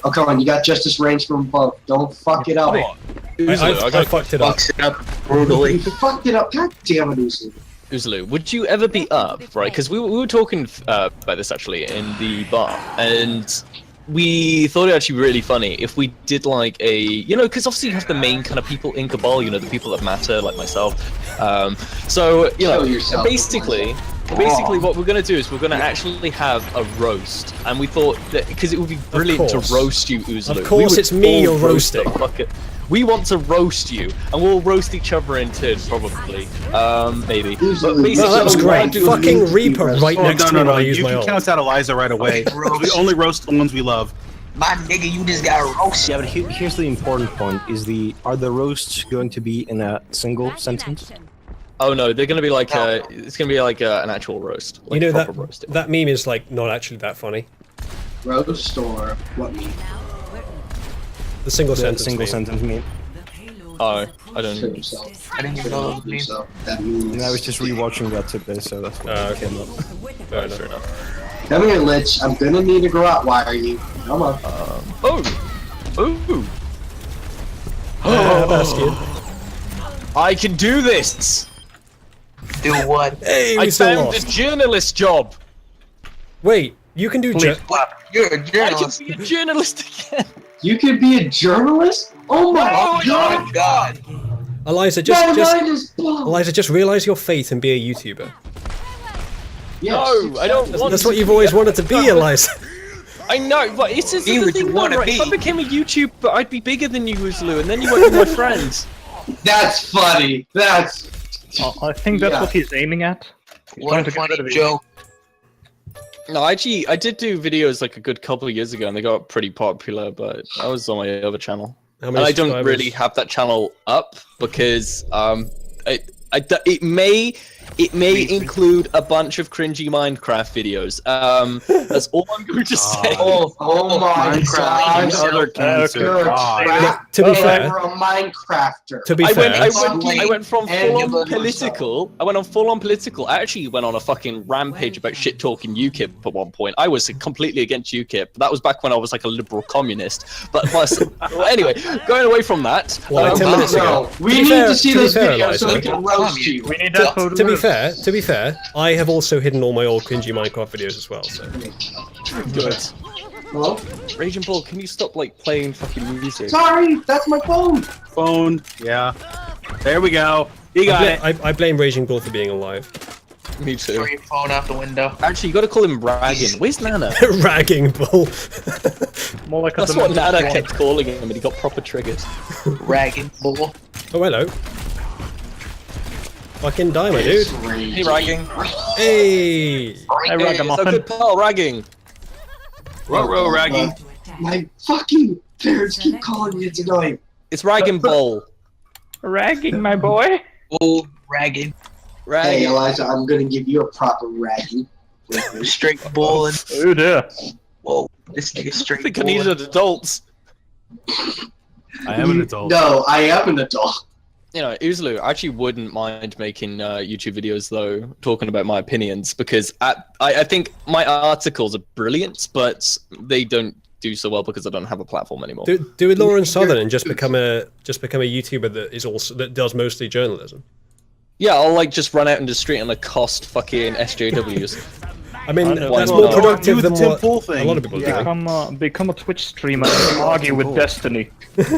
Oh, come on, you got justice range from above. Don't fuck it up. I fucked it up. Fucks it up brutally. You fucked it up. God damn it, Uzi. Uzlu, would you ever be up, right? Because we were talking about this actually in the bar, and we thought it actually really funny if we did like a, you know, because obviously you have the main kind of people in Cabal, you know, the people that matter, like myself. So, you know, basically what we're going to do is we're going to actually have a roast, and we thought that, because it would be brilliant to roast you, Uzlu. Of course it's me you're roasting. We want to roast you, and we'll roast each other in turn, probably. Maybe. But basically, No, that was great. Fucking Reaper right Oh, next to me when I use you my can ult. count out Eliza right away. We only roast the ones we love. My nigga, you just got roasted. Yeah, but here's the important point: are the roasts going to be in a single sentence? Oh no, they're gonna be like it's gonna be like an actual roast. Like You know proper roasting. that meme is like not actually that funny. Roast or what meme? The single sentence. Single meme. sentence meme. Oh, I don't know. I didn't even know that meme. And I was just rewatching that today, so that's what Okay. came up. Fair enough. Come here, Lich. I'm gonna need to go out. Why are you? Come on. Bastion. I can do this. Do what? Hey, I we still found lost. a journalist job. Wait, you can do Please clap. You're a I journalist. can be a journalist again. You can be a journalist? Oh my Oh god! my god. Eliza, My just mind is blown. Eliza, just realize your fate and be a YouTuber. Yes. No, I don't want. That's to what you've always wanted to be, Eliza. I know, but it's just Be the what you thing. wanna Right? If I be. became a YouTuber, I'd be bigger than you, Uzlu, and then you won't be my friend. That's funny. That's. I think that's Yeah. what he's aiming at. He's What trying a to get funny rid of you. joke. No, actually, I did do videos like a good couple of years ago, and they got pretty popular. But I was on my other channel, How and many I don't subscribers? really have that channel up because it may include a bunch of cringy Minecraft videos. That's all I'm going to say. Oh my Minecraft god. and other cancer. You're a God. crap. To be fair- You're a Minecrafter. To be I fair, went from And full on you- political. I went on full on political. I actually went on a fucking rampage about shit talking UKIP at one point. I was completely against UKIP. That was back when I was like a liberal communist. But plus, well, anyway, going away from that. Well, like 10 minutes ago. No, we To be need fair- to see to be those fair, videos so we Eliza. can roast you. We need that photo. to be fair, I have also hidden all my old cringy Minecraft videos as well. So Good. Hello? Raging Bull, can you stop like playing fucking music? Sorry, that's my phone. Phone. Yeah. There we go. You got it. I blame Raging Bull for being alive. Me too. Throw your phone out the window. Actually, you gotta call him Ragging. Where's Nana? Ragging bull. More like a That's what domestic Nana swan. kept calling him, and he got proper triggered. Ragging bull. Oh, hello. Fucking die, my dude. Hey, Ragging. Hey. Hey, Hey, Ragamuffin. so good pal, Ragging. Ruh-roh, Raggy. My fucking parents keep calling me. It's annoying. It's Ragging Bull. Ragging, my boy. Bull. Ragging. Hey, Ragging. Eliza, I'm gonna give you a proper ragging. Straight bulling. Oh dear. Whoa. This nigga I straight think I needed bulling. an adult. I am an adult. No, I am an adult. You know, Uzlu, I actually wouldn't mind making YouTube videos though, talking about my opinions, because I think my articles are brilliant, but they don't do so well because I don't have a platform anymore. Do a Lauren Southern and just become a YouTuber that does mostly journalism. Yeah, I'll like just run out in the street and accost fucking SJWs. I mean, know. that's Well, more productive than Tim what Pool a thing. lot of people Yeah. do. Become a Twitch streamer and argue with Destiny.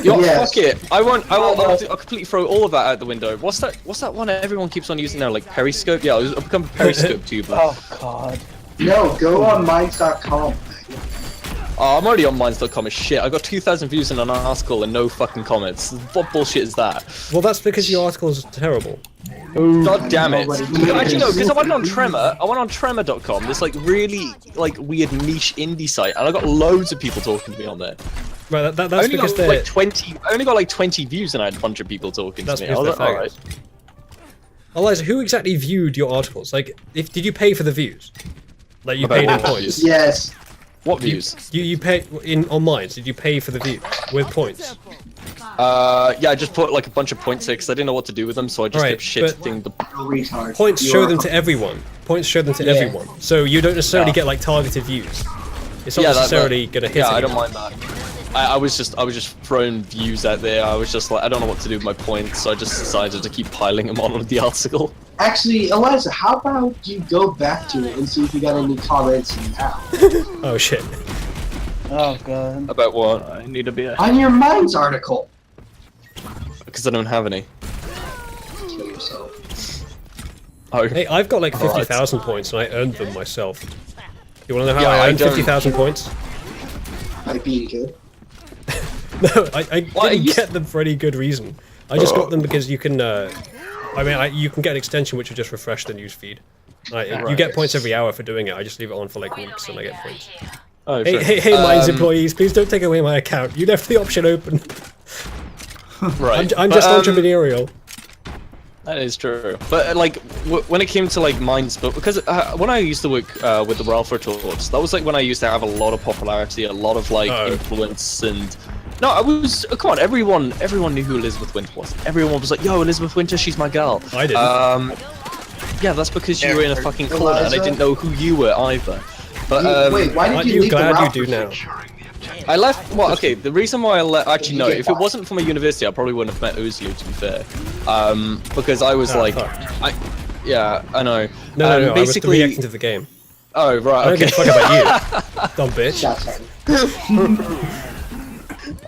Yo, Yes. fuck it. I'll completely throw all of that out the window. What's that one that everyone keeps on using now, like Periscope? Yeah, I'll become a Periscope tuber. Oh god. No, go on minds.com. Oh, I'm already on minds.com as shit. I got 2,000 views in an article and no fucking comments. What bullshit is that? Well, that's because your articles are terrible. God damn it. Actually, no, because I went on Tremor. I went on Tremor.com, this like really like weird niche indie site, and I got loads of people talking to me on there. Right, that's I only because got they're... like 20. I only got like 20 views, and I had a bunch of people talking That's to me. I because was they're like, alright. faggots. Eliza, who exactly viewed your articles? Like, did you pay for the views? Like, you About paid in what points? views? Yes. What views? You pay on Minds. Did you pay for the views with points? Yeah, I just put like a bunch of points here because I didn't know what to do with them, so I just Right, kept shifting the. Retard. Points show them to everyone. Points show them to Yeah. everyone. So you don't necessarily Yeah. get like targeted views. It's not Yeah, necessarily gonna hit. Yeah, I anyone. don't mind that. I was just throwing views out there. I was just like, I don't know what to do with my points, so I just decided to keep piling them on the article. Actually, Eliza, how about you go back to it and see if you got any comments now? Oh shit. Oh god. About what? I need to be a... On your Minds article. Because I don't have any. Kill yourself. Oh. Hey, I've got like Alright. 50,000 points and I earned them myself. You wanna know how Yeah, I I earned don't- 50,000 points? By being good. No, I Well, I didn't used- get them for any good reason. I just got them because you can. You can get an extension which will just refresh the newsfeed. You get points every hour for doing it. I just leave it on for like weeks and I get points. Oh, Hey, sure. hey, Minds employees, please don't take away my account. You left the option open. Right. I'm just But, entrepreneurial. That is true. But like when it came to like Minds, but because when I used to work with the Ralph Talks, that was like when I used to have a lot of popularity, a lot of like influence, and no, I was come on, everyone knew who Elizabeth Winter was. Everyone was like, "Yo, Elizabeth Winter, she's my girl." I didn't. Yeah, that's because you were in a fucking corner and I didn't know who you were either. But Wait, why did Aren't you you leave the glad Ralph you do now? I left. Well, okay. The reason why I left, actually, no. get If it fired? wasn't for my university, I probably wouldn't have met Uzlu. To be fair, because I was like, fuck. yeah, I know. No, I was basically, reacting to the game. Oh I right, don't okay. give a fuck about you, dumb bitch. Shots fired.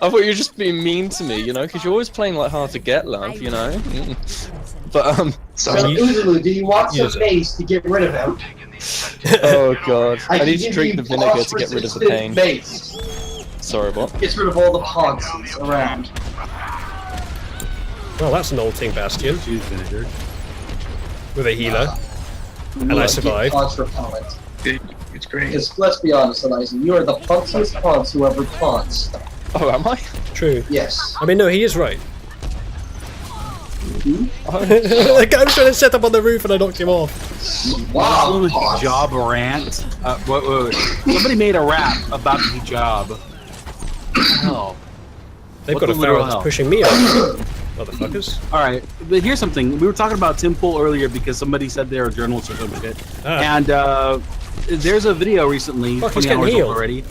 I thought you were just being mean to me, you know, because you're always playing like hard to get, love, you know. But So, Uzulu, do you want some mace to get rid of him? oh god, I can need to give drink you the vinegar to get rid of the phosphorus-resistant pain. Mace. Sorry, what? Gets rid of all the ponces around. Well, that's an old thing, Bastion. With a healer. And I survived. Ponce repellent. It's great. Because let's be honest, Eliza, you are the punciest ponce who ever pounced. Oh, am I? True. Yes. I mean, no, he is right. Hmm? The guy was trying to set up on the roof and I knocked him off. Wow. Little hijab rant. Wait. Somebody made a rap about the hijab. What the hell? They've What got a the literal pharaoh that's hell? pushing me off. Motherfuckers. Alright, but here's something. We were talking about Tim Pool earlier because somebody said they're a journalist or some shit. And there's a video recently, Fuck, he's 20 getting hours healed. old already.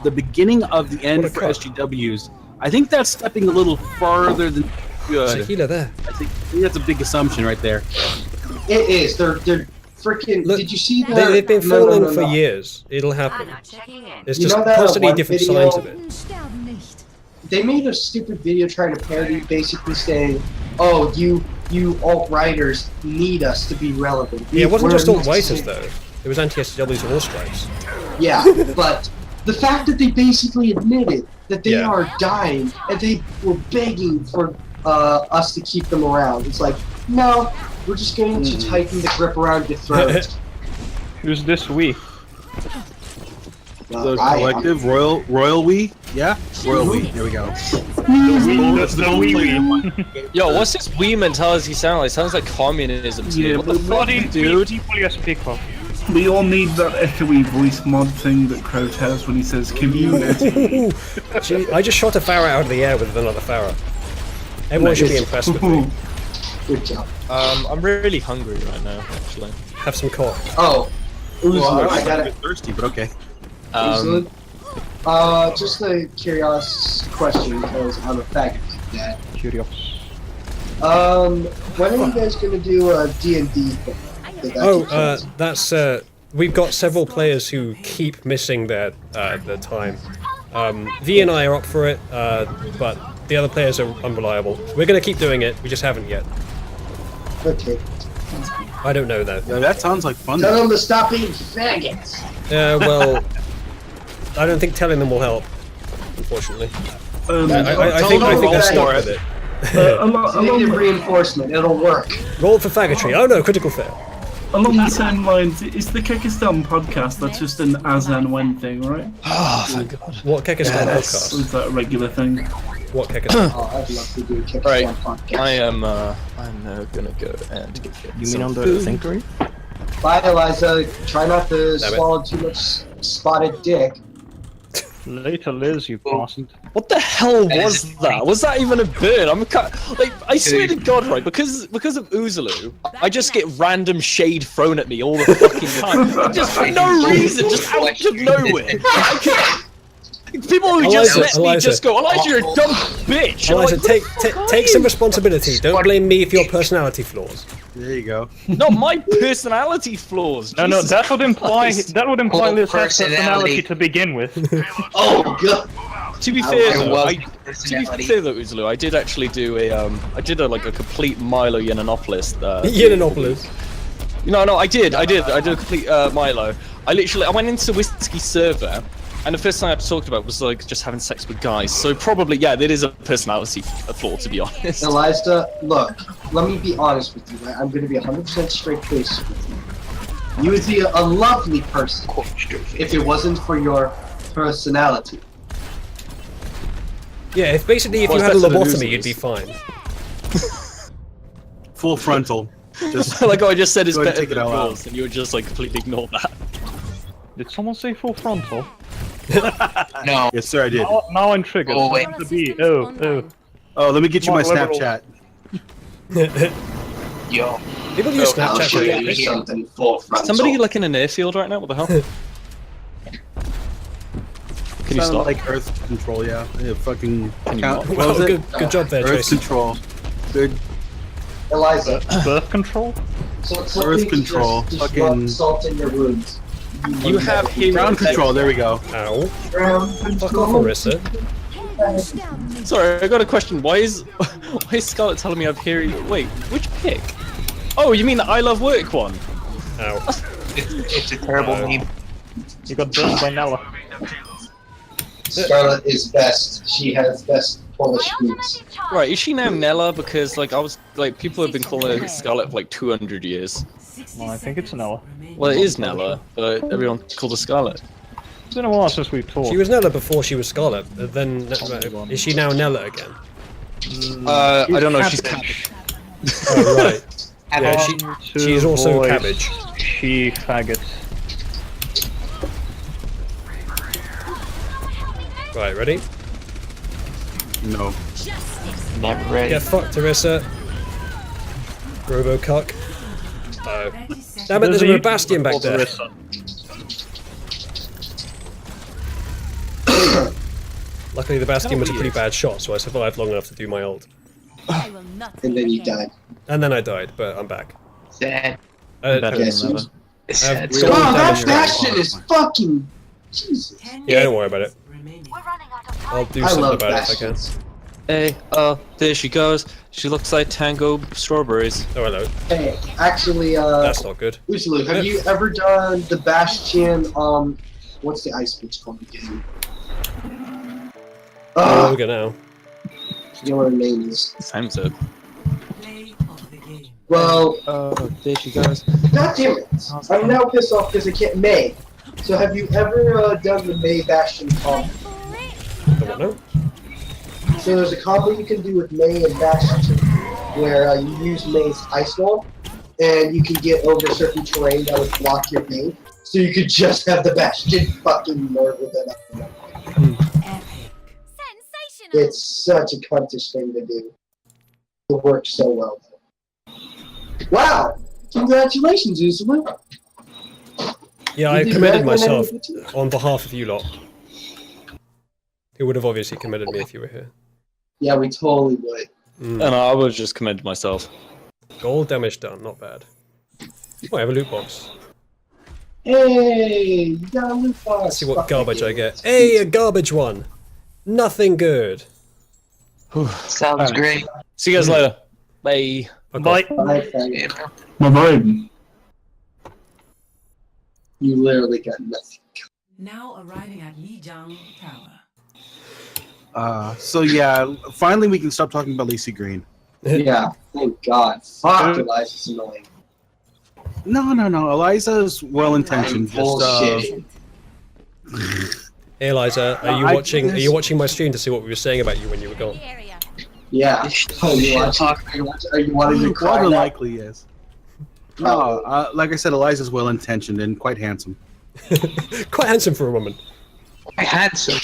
The beginning of the end for cut. SGWs. I think that's stepping a little further than There's a good. healer there. I think that's a big assumption right there. It is. They're freaking. Look, did you see that? They've been No, falling no, for no. years. It'll happen. There's You just know that constantly one different video- signs of it. They made a stupid video trying to parody, basically saying, "Oh, you you alt-righters need us to be relevant. Yeah, it wasn't We're just alt-righters, necessary. though. It was anti-SJWs and all stripes. Yeah, but the fact that they basically admitted that they are dying and they were begging for us to keep them around. It's like, no, we're just going to tighten the grip around your throat. Who's this we? The collective royal we? Yeah, royal we. There we go. That's the we. Yo, what's this we mentality sound like? Sounds like communism to me. What the fuck, dude? Equally as people. We all need that echoey voice mod thing that Croat has when he says community. Gee, I just shot a Farah out of the air with another Farah. Everyone should be impressed with me. Good job. I'm really hungry right now, actually. Have some cock. Oh, well, I got it. Thirsty, but okay. Just a curious question because I'm a faggot like that. Curious. When are you guys gonna do a D&D thing? That's we've got several players who keep missing their time. V and I are up for it, but the other players are unreliable. We're gonna keep doing it. We just haven't yet. Okay. I don't know though. Yeah, that sounds like fun. Tell them to stop being faggots. Well, I don't think telling them will help. Unfortunately, I think they're stuck with it. Negative reinforcement. It'll work. Roll for faggotry. Oh no, critical fail. Along the same lines, is the Kekistan podcast that's just an as and when thing, right? Oh, thank God. What Kekistan podcast? Is that a regular thing? What Kekistan? Oh, I'd love to do a Kekistan Right, podcast. I'm gonna go and get You some mean on the food. thinkery? Bye, Eliza. Try not to Damn it. swallow too much spotted dick. Later, Liz, you bastard. What the hell was that? Was that even a bird? Like, I swear to God, right? Because of Uzulu, I just get random shade thrown at me all the fucking time, just for no reason, just out of nowhere. People who just let me just go, Elijah, you're a dumb bitch. Eliza, like, take some responsibility. Don't blame me for your personality flaws. There you go. Not my personality flaws. No, Jesus that would imply Christ. Liz has personality to begin with. Oh God. To be fair though, Uzulu, I did actually do I did a complete Milo Yiannopoulos. Yiannopoulos. No, I did a complete Milo. I went into Whiskey server, and the first thing I talked about was like just having sex with guys. So probably, yeah, that is a personality flaw, to be honest. Eliza, look, let me be honest with you. Right? I'm going to be 100% straight faced with you. You would be a lovely person if it wasn't for your personality. Yeah, if you had a lobotomy, you'd be fine. Full frontal. Just like I just said, it's go ahead better and take than it all yours, and you would just like completely ignore that. Did someone say full frontal? No. Yes, sir, I did. Now I'm triggered. Oh, wait. Oh, let me get you my Liberal. Snapchat. Yo. People use I'll Snapchat show for you that. something full frontal. Somebody like in an airfield right now? What the hell? Can you Sounded stop? like Earth control, yeah. Yeah, fucking. Can you Count, not? what was Well, it? good job there, Earth Tracy. control. Good. Eliza, Birth control? so Earth please control, Just fucking- rub salt in your wounds. You have heroes. Ground control, there we go. Ow. Ground Fuck off, Marissa. Sorry, I got a question. Why is Scarlett telling me I'm hearing? Wait, which pick? Oh, you mean the I Love Work one? Ow. It's a terrible meme. You got burned by Nella. Scarlet is best. She has best Polish boots. Right, is she now Nella? Because people have been calling her Scarlett for like 200 years. Well, I think it's Nella. Well, it is Nella, but everyone called her Scarlett. It's been a while since we've talked. She was Nella before she was Scarlet. Then is she now Nella again? I don't know. She's cabbage. Oh right. Yeah, she is also boys. cabbage. She faggot. Right, ready? No. Never ready. Get fucked, Teresa. Robocock. Oh. Damn it, there's a Bastion back there. Luckily the Bastion was a pretty bad shot, so I survived long enough to do my ult. And then you died. And then I died, but I'm back. Sad. Guess who's- Sad. Golden Oh, that damage. Bastion is fucking Jesus. Yeah, don't worry about it. I'll do I something love about it if I can. Bastions. Hey, there she goes. She looks like Tango strawberries. Oh, hello. Hey, actually, That's not good. Lucilu, have you ever done the Bastion, what's the ice beach called again? Oh, we go now. You know what her name is. Sounds it. Well, there she goes. God damn it. I'm now pissed off because I can't May. So have you ever done the May Bastion combo? I don't know. So there's a combo you can do with May and Bastion where you use May's Ice Wall and you can get over certain terrain that would block your May. So you could just have the Bastion fucking murder them. It's such a cuntish thing to do. It works so well. Wow! Congratulations, Usamu. Yeah, I committed myself on behalf of you lot. Who would have obviously committed me if you were here. Yeah, we totally would. And I would just commend myself. Gold damage done, not bad. Oh, I have a loot box. Hey, you got a loot box. Let's see what garbage I get. Hey, a garbage one! Nothing good. Sounds great. See you guys later. Bye. Bye. Bye-bye. You literally got nothing. Now arriving at Lijiang Tower. So yeah, finally we can stop talking about Lacey Green. Yeah, thank God. Fuck, Eliza's annoying. No. Eliza's well-intentioned. Just Bullshit. Hey, Eliza, are you watching? Are you watching my stream to see what we were saying about you when you were gone? Yeah. Are you wanting to cry More than now? likely, yes. No, like I said, Eliza's well-intentioned and quite handsome. Quite handsome for a woman. Handsome.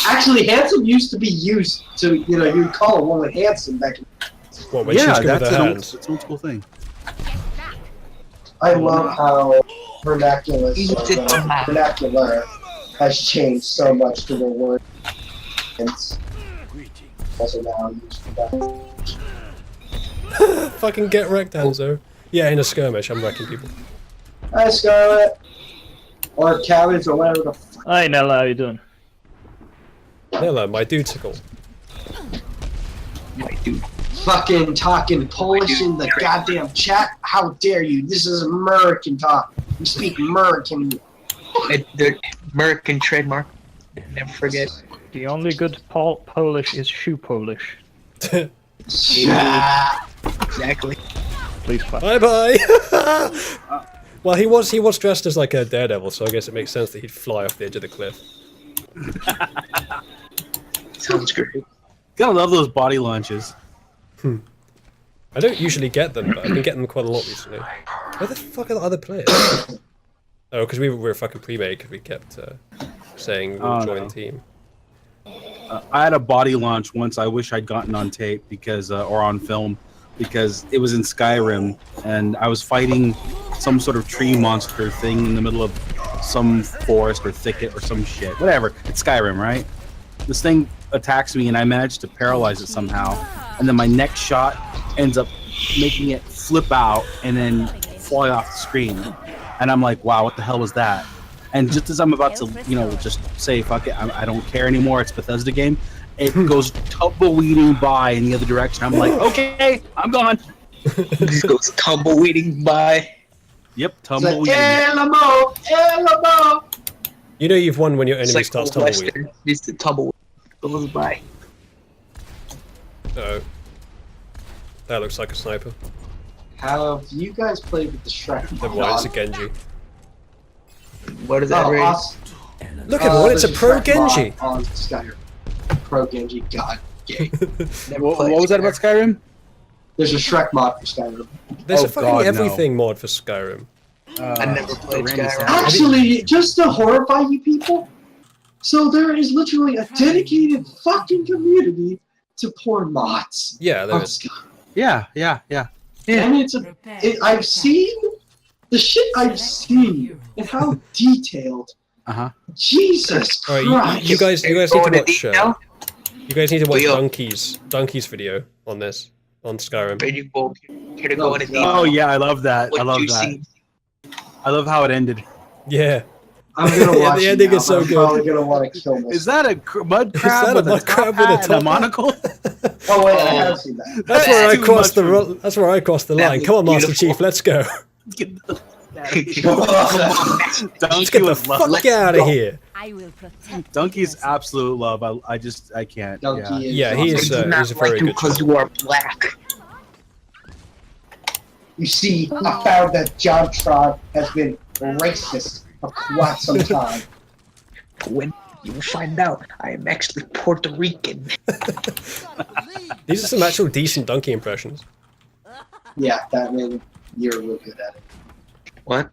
Actually, handsome used to be used to, you'd call a woman handsome back in. What, when she was good with her hands? That's an old school thing. I love how vernacular has changed so much to the word. And also now used for that. Fucking get wrecked, Hanzo. Yeah, in a skirmish, I'm wrecking people. Hi, Scarlet. Or cabbage, or whatever the fuck. Hi, Nella, how you doing? Nella, my dudesicle. My dude. Fucking talking Polish in the goddamn chat? How dare you? This is American talk. You speak American. The American trademark. Never forget. The only good Polish is shoe Polish. Exactly. Please clap. Bye bye. Well, he was dressed as like a daredevil, so I guess it makes sense that he'd fly off the edge of the cliff. Sounds great. Gotta love those body launches. I don't usually get them, but I've been getting them quite a lot recently. Where the fuck are the other players? Oh, because we were fucking pre-made because we kept saying we'll join the team. I had a body launch once. I wish I'd gotten on tape because, or on film, because it was in Skyrim, and I was fighting some sort of tree monster thing in the middle of some forest or thicket or some shit. Whatever. It's Skyrim, right? This thing attacks me, and I managed to paralyze it somehow. And then my next shot ends up making it flip out and then fly off the screen. And I'm like, wow, what the hell was that? And just as I'm about to, just say, fuck it, I don't care anymore, it's Bethesda game, it goes tumbleweeding by in the other direction. I'm like, okay, I'm gone. This goes tumbleweeding by. Yep, tumbleweeding. Elmo! Elmo! You know you've won when your enemy starts tumbleweeding. It's the tumbleweed goes by. Uh-oh. That looks like a sniper. Have you guys played with the Shrek? Never mind, it's a Genji. What is that, awesome. Look everyone, it's a pro Genji! On Skyrim. Pro Genji, god, gay. What was that about Skyrim? There's a Shrek mod for Skyrim. There's a fucking everything mod for Skyrim. I never played Skyrim. Actually, just to horrify you people, so there is literally a dedicated fucking community to porn mods. Yeah, there is. Yeah. And I've seen the shit I've seen and how detailed. Jesus Christ! Alright, you guys need to watch. You guys need to watch Donkey's video on this on Skyrim. Oh yeah, I love that. I love that. I love how it ended. Yeah. I'm gonna watch the it ending now, is so but I'm good. probably gonna want to kill myself. Is that a mud Is crab that a with mud a crab top with a hat and top a monocle? Oh wait, I have seen that. That's where I too crossed much the. That's where I crossed the line. was Come on, Master beautiful. Chief, let's go. Let's Donkey get the was love. fuck out of here. I will protect. Donkey's absolute love. I can't. Donkey Yeah. is Yeah, he awesome. is. I do not He's a like very you good. because you are black. You see, I found that JonTron has been racist for quite some time. When you will find out, I am actually Puerto Rican. These are some actual decent donkey impressions. Yeah, that man, you're real good at it. What?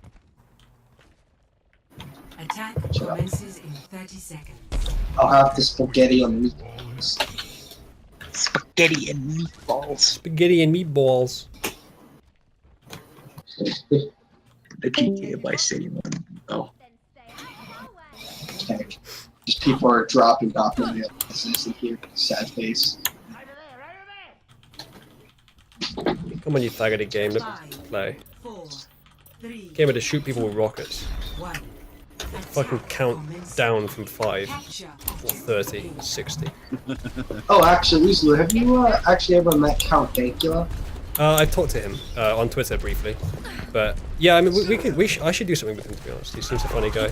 Attack commences in 30 seconds. I'll have the spaghetti on meatballs. Spaghetti and meatballs. Spaghetti and meatballs. The GTA Vice City one. Oh. Okay. Just people are dropping off in the in here. Sad face. Come on, you faggoty game. Let's play. 4, 3, Game to shoot people with rockets. 1. Fucking count down from 5, Capture 30, 60. Oh, actually, Lulu, have you actually ever met Count Dankula? I talked to him on Twitter briefly, but yeah, I mean, I should do something with him, to be honest. He seems a funny guy.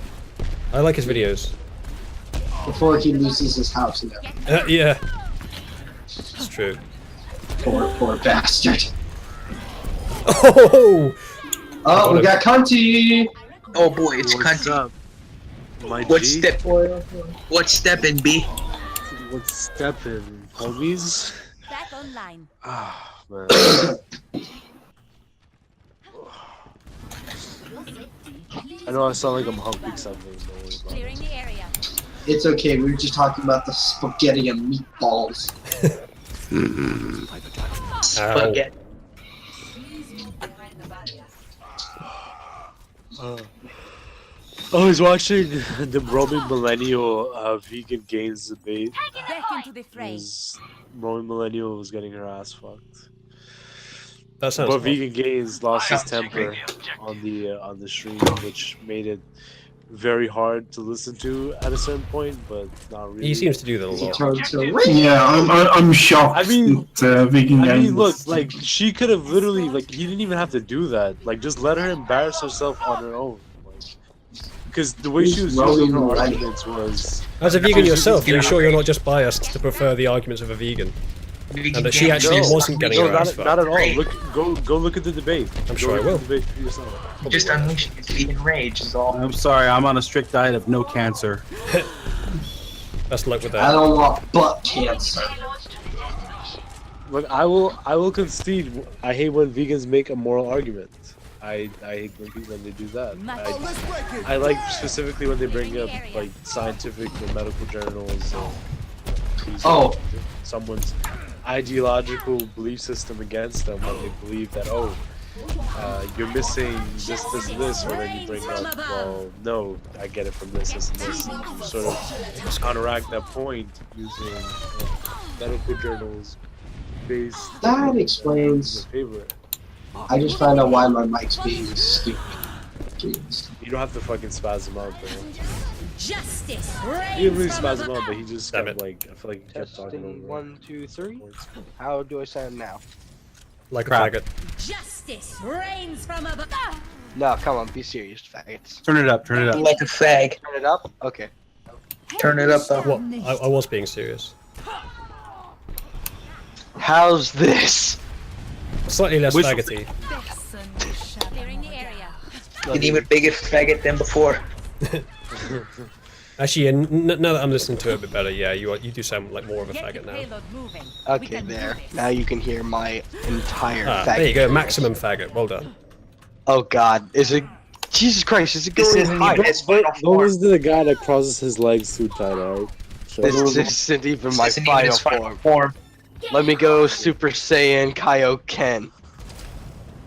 I like his videos. Before he loses his house and everything. Yeah, it's true. Poor bastard. Oh! Oh, we got Cunty! Oh boy, it's What's cunty. up? My What G? step? What step in B? What's stepping, homies? Back online. Ah, man. I know I sound like I'm humping something. Don't worry about it. Clearing the area. It's okay, we were just talking about the spaghetti and meatballs. Spaghetti. I was watching the Roman Millennial vegan gains debate. Back into the fray. Roman Millennial was getting her ass fucked. That sounds But fun. Vegan Gains lost his temper on the stream, which made it very hard to listen to at a certain point, but not really. He seems to do that a lot. Yeah, I'm shocked. I mean, Vegan I mean, Games- look, like she could have literally, like, he didn't even have to do that. Like, just let her embarrass herself on her own. Because the way she was using her arguments was. As a vegan yourself, are you sure you're not just biased to prefer the arguments of a vegan? And that she actually wasn't getting her ass fucked? Not at all. Go look at the debate. I'm sure I will. The debate for yourself. Just unleashing his vegan rage is all. I'm sorry, I'm on a strict diet of no cancer. Best luck with I that. don't want butt cancer. Look, I will concede. I hate when vegans make a moral argument. I hate when they do that. I like specifically when they bring up like scientific or medical journals and Oh. someone's ideological belief system against them when they believe that you're missing this, or then you bring up, well, no, I get it from this, and this. And you sort of counteract that point using medical journals based. That explains. I just found out why my mic's being stupid. Jeez. You don't have to fucking spasm out, bro. Justice. He didn't really spasm out, but he just kept like, I feel like he kept talking Testing over. 1, 2, 3. How do I sound now? Like a faggot. Justice reigns from above. No, come on, be serious, faggots. Turn it up, turn it up. Like a fag. Turn it up? Okay. Turn it up though. What? I was being serious. How's this? Slightly less faggoty. Clearing the area. An even bigger faggot than before. Actually, now that I'm listening to it a bit better, yeah, you do sound like more of a faggot now. Okay, there. Now you can hear my entire faggot. There you go, maximum faggot. Well done. Oh God, is it? Jesus Christ, is it This going isn't high? even his final Don't form. listen to the guy that crosses his legs too tight, alright? This isn't even my This isn't even his final final form. form. Let me go Super Saiyan Kaioken.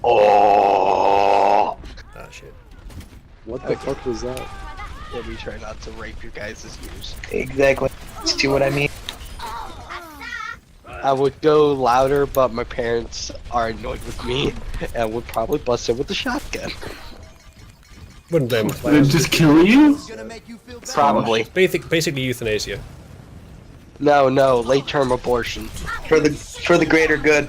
Oh! Ah, shit. What the fuck was that? Let me try not to rape your guys' ears. Exactly. See what I mean? I would go louder, but my parents are annoyed with me and would probably bust in with a shotgun. Wouldn't blame They'd just kill you? Probably. Basically euthanasia. No, late-term abortion. For the greater good.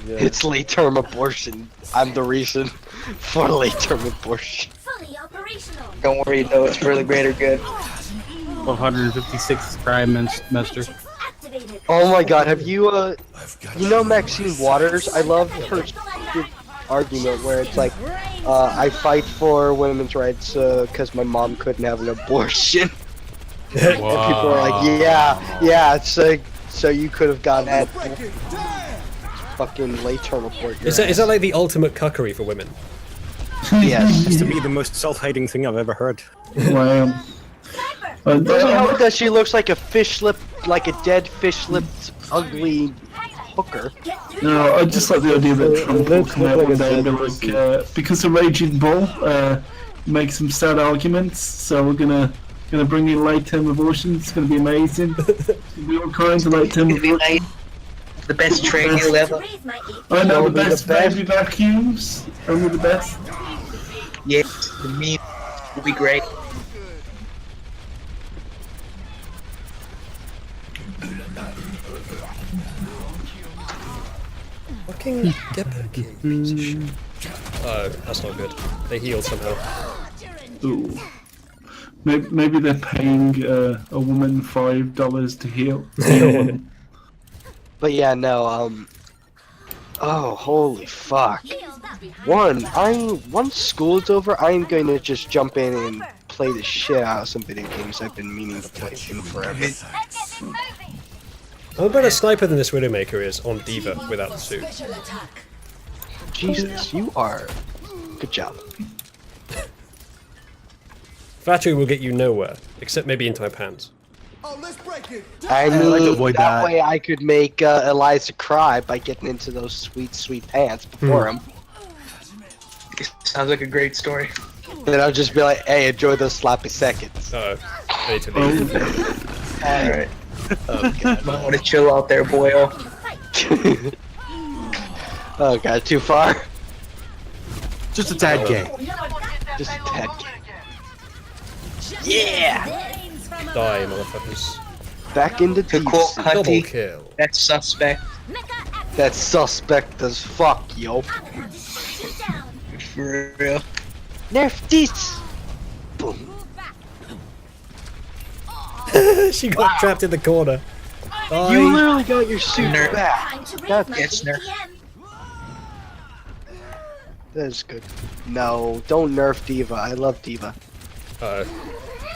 Yeah. It's late-term abortion. I'm the reason for late-term abortion. Fully operational. Don't worry, though, it's for the greater good. 156th trimester. Activated. Oh my god, have you, you know Maxine Waters? I love her argument where it's like, I fight for women's rights because my mom couldn't have an abortion. And people are like, yeah, it's like, so you could have gotten that fucking late-term abort. Is that like the ultimate cuckery for women? Yes. It's to be the most self-hating thing I've ever heard. Wow. Doesn't help that she looks like a like a dead fish-lipped, ugly hooker. No, I just like the idea that Trump will come out one day and be like, because of Raging Bull, make some sad arguments, so we're gonna bring in late-term abortion. It's gonna be amazing. It's gonna be all kinds of late-term abortion. The best trade you'll ever. I know, the best baby vacuums. Only the best. Yes, the meme will be great. Fucking get back here, piece of shit. Oh, that's not good. They healed somehow. Ooh. Maybe they're paying a woman $5 to heal. But yeah, no, oh, holy fuck. Once school's over, I'm going to just jump in and play the shit out of some video games I've been meaning to play in forever. I'm a better sniper than this Widowmaker is on D.Va without the suit. Jesus, you are... Good job. Flattery will get you nowhere, except maybe into my pants. I mean, like to avoid that that. way I could make Eliza cry by getting into those sweet, sweet pants before him. Sounds like a great story. Then I'll just be like, hey, enjoy those sloppy seconds. Uh-oh. I need to leave. Alright. Okay. Might want to chill out there, boyo. Oh god, too far? Just a tad gay. Just a tad gay. Yeah! Die, motherfuckers. Back into To quote Double Hunty, kill. that's suspect. That's suspect as fuck, yo. For real. Nerf this! Boom. She got trapped in the corner. Die. You literally got your suit Nerf. back. Yes, nerf. That is good. No, don't nerf D.Va. I love D.Va. Uh-oh.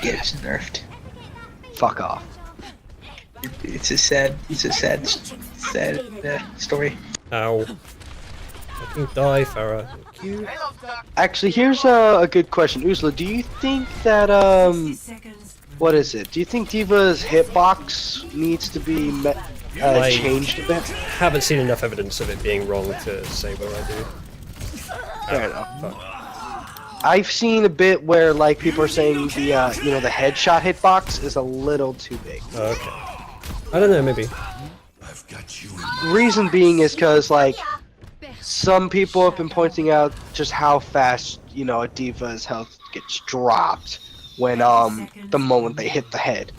Gets nerfed. Fuck off. It's a sad story. Ow. Fucking die, Farah. You. Actually, here's a good question. Uzla, do you think that, what is it? Do you think D.Va's hitbox needs to be changed a bit? Haven't seen enough evidence of it being wrong to say whether I do. Fair enough. I've seen a bit where, like, people are saying the, you know, the headshot hitbox is a little too big. Oh, okay. I don't know, maybe. Reason being is because, like, some people have been pointing out just how fast, you know, a D.Va's health gets dropped when, the moment they hit the head.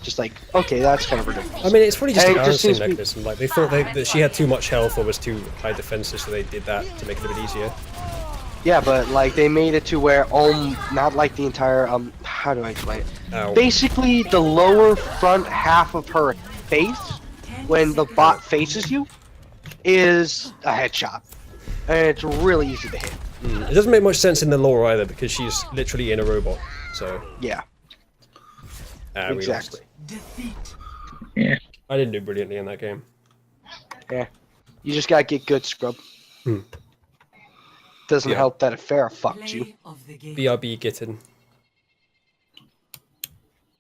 Just like, okay, that's kind of ridiculous. I mean, it's probably just And a it just balancing seems to be- mechanism. Like, they thought that she had too much health or was too high defenses, so they did that to make it a bit easier. Yeah, but, like, they made it to where, not like the entire, how do I explain it? Ow. Basically, the lower front half of her face, when the bot faces you, is a headshot. And it's really easy to hit. It doesn't make much sense in the lore either, because she's literally in a robot, so... Yeah. Exactly. Yeah. I didn't do brilliantly in that game. Yeah. You just gotta get good, scrub. Doesn't help that a Farah fucked you. BRB getting.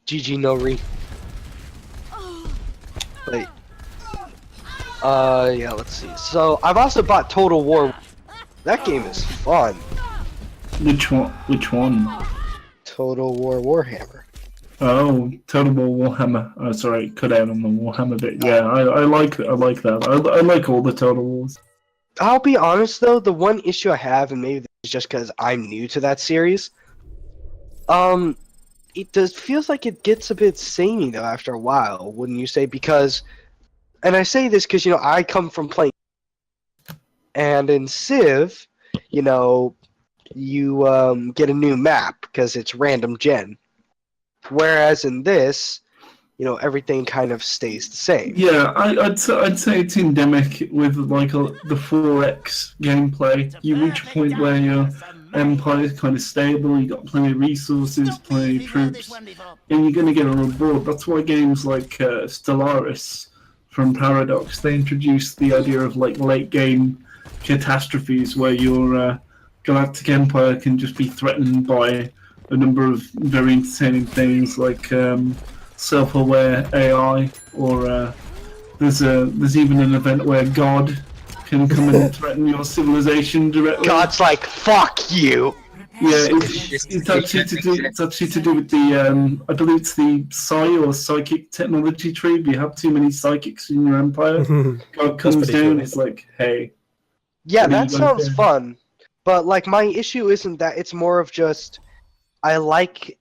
GG no re. Wait. Yeah, let's see. So, I've also bought Total War. That game is fun. Which one? Which one? Total War Warhammer. Oh, Total War Warhammer. Oh, sorry, cut out on the Warhammer bit. Yeah, I like that. I like all the Total Wars. I'll be honest though, the one issue I have, and maybe this is just because I'm new to that series, it does feels like it gets a bit samey though after a while, wouldn't you say? Because, and I say this because I come from playing, and in Civ, you get a new map because it's random gen, whereas in this, everything kind of stays the same. Yeah, I'd say it's endemic with like the 4X gameplay. You reach a point where your empire is kind of stable, you got plenty of resources, plenty of troops, and you're going to get on board. That's why games like Stellaris from Paradox, they introduced the idea of like late game catastrophes where your galactic empire can just be threatened by a number of very entertaining things like self-aware AI, or there's even an event where God can come and threaten your civilization directly. God's like, fuck you. Yeah, it's actually to do with the I believe it's the psi or psychic technology tree. If you have too many psychics in your empire, God comes down. Cool. It's like, hey. Yeah, that sounds fun. But like, my issue isn't that. It's more of just I like.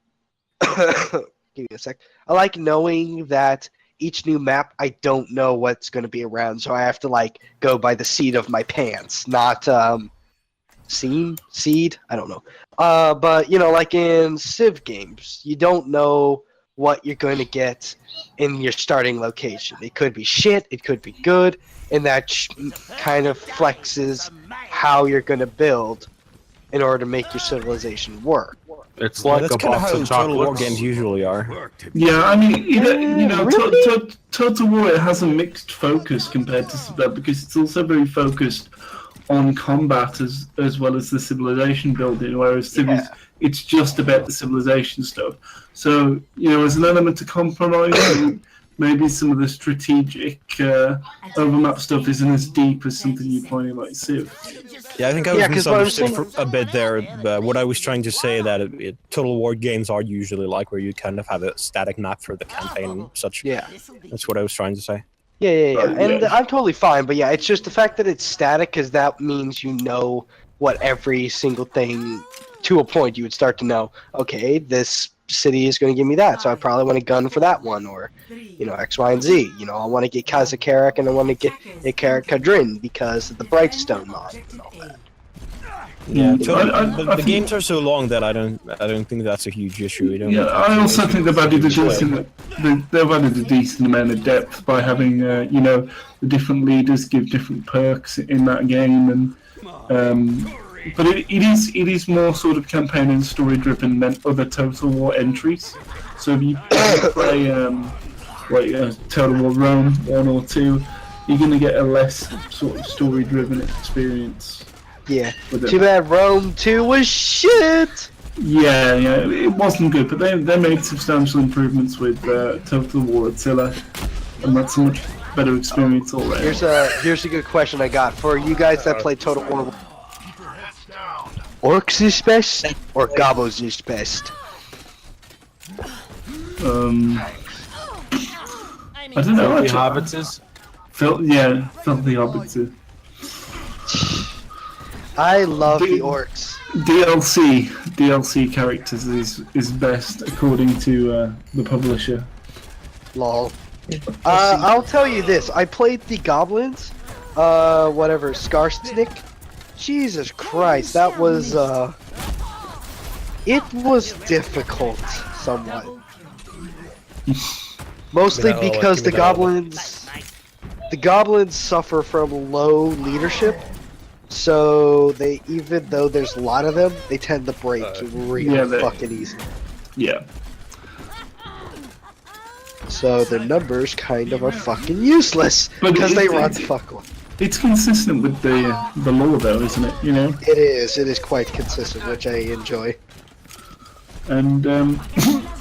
Give me a sec. I like knowing that each new map, I don't know what's going to be around, so I have to like go by the seat of my pants, not seed. I don't know. But like in Civ games, you don't know what you're going to get in your starting location. It could be shit. It could be good, and that kind of flexes how you're going to build in order to make your civilization work. It's like that's kind of how Total War games usually are. Yeah, I mean, Total War, it has a mixed focus compared to Civ, because it's also very focused on combat as well as the civilization building, whereas Civ it's just about the civilization stuff. So, as an element to compromise, maybe some of the strategic overmap stuff isn't as deep as something you play like Civ. Yeah, I think I was misunderstood for a bit there. What I was trying to say that Total War games are usually like where you kind of have a static map for the campaign and such. Yeah. That's what I was trying to say. Yeah. And I'm totally fine, but yeah, it's just the fact that it's static, because that means what every single thing, to a point, you would start to know, okay, this city is going to give me that, so I probably want a gun for that one, or X, Y, and Z. I want to get Kazakarak, and I want to get Karak Kadrin because of the Brightstone mod and all that. Yeah, the games are so long that I don't think that's a huge issue. I also think they've added a decent amount of depth by having the different leaders give different perks in that game, and but it is more sort of campaign and story driven than other Total War entries. So if you play Total War Rome 1 or 2, you're going to get a less sort of story driven experience. Yeah. Too bad Rome 2 was shit! Yeah, it wasn't good, but they made substantial improvements with Total War Attila, and that's a much better experience already. Here's a good question I got for you guys that play Total War. Orcs is best, or Gobos is best? I don't know. Filthy Hobbitses? Filthy Hobbitses. I love the orcs. DLC characters is best according to the publisher. Lol. I'll tell you this. I played the goblins. Skarsnik. Jesus Christ, that was it was difficult somewhat. Mostly because the goblins suffer from low leadership. So even though there's a lot of them, they tend to break really fucking easy. Yeah. So their numbers kind of are fucking useless because they run fuck one. It's consistent with the lore, though, isn't it? It is. It is quite consistent, which I enjoy. And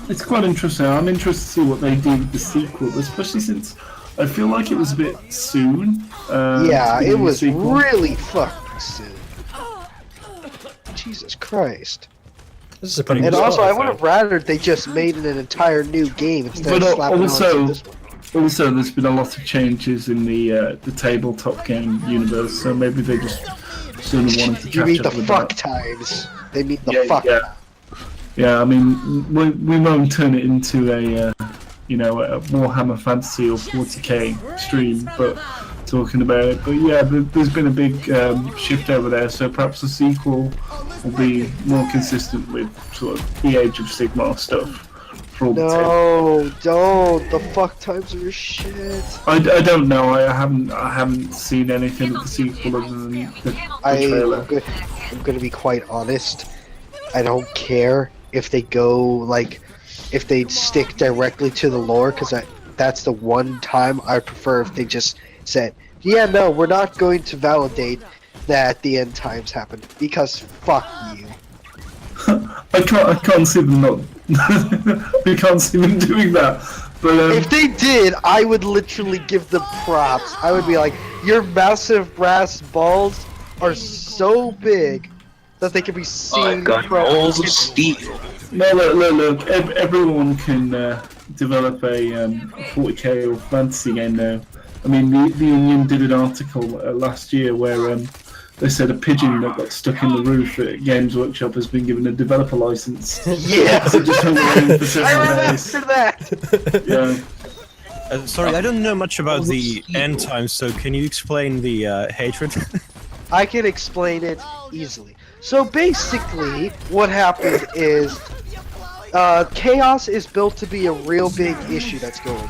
it's quite interesting. I'm interested to see what they do with the sequel, especially since I feel like it was a bit soon. Yeah, it was really fucking soon. Jesus Christ. This is a pretty and also, I would have rather they just made it an entire new game instead of slapping on this one. Also, there's been a lot of changes in the tabletop game universe, so maybe they just sort of wanted to catch up with that. You mean the fuck times. They mean the fuck. Yeah. Yeah, I mean, we won't turn it into a a Warhammer Fantasy or 40k stream, but talking about it. But yeah, there's been a big shift over there, so perhaps the sequel will be more consistent with sort of the Age of Sigmar stuff. No, don't. The fuck times are shit. I don't know. I haven't seen anything of the sequel other than the trailer. I'm gonna be quite honest. I don't care if they go if they stick directly to the lore, because that's the one time I prefer if they just said, yeah, no, we're not going to validate that the end times happened, because fuck you. I can't see them not. I can't see them doing that. But if they did, I would literally give them props. I would be like, your massive brass balls are so big that they can be seen from balls of steel. No, look. Everyone can develop a 40k or fantasy game now. I mean, the Union did an article last year where they said a pigeon that got stuck in the roof at Games Workshop has been given a developer license. Yeah, so just hung around for several days. I remember that. Yeah. Sorry, I don't know much about the end times, so can you explain the hatred? I can explain it easily. So basically, what happened is chaos is built to be a real big issue that's going on.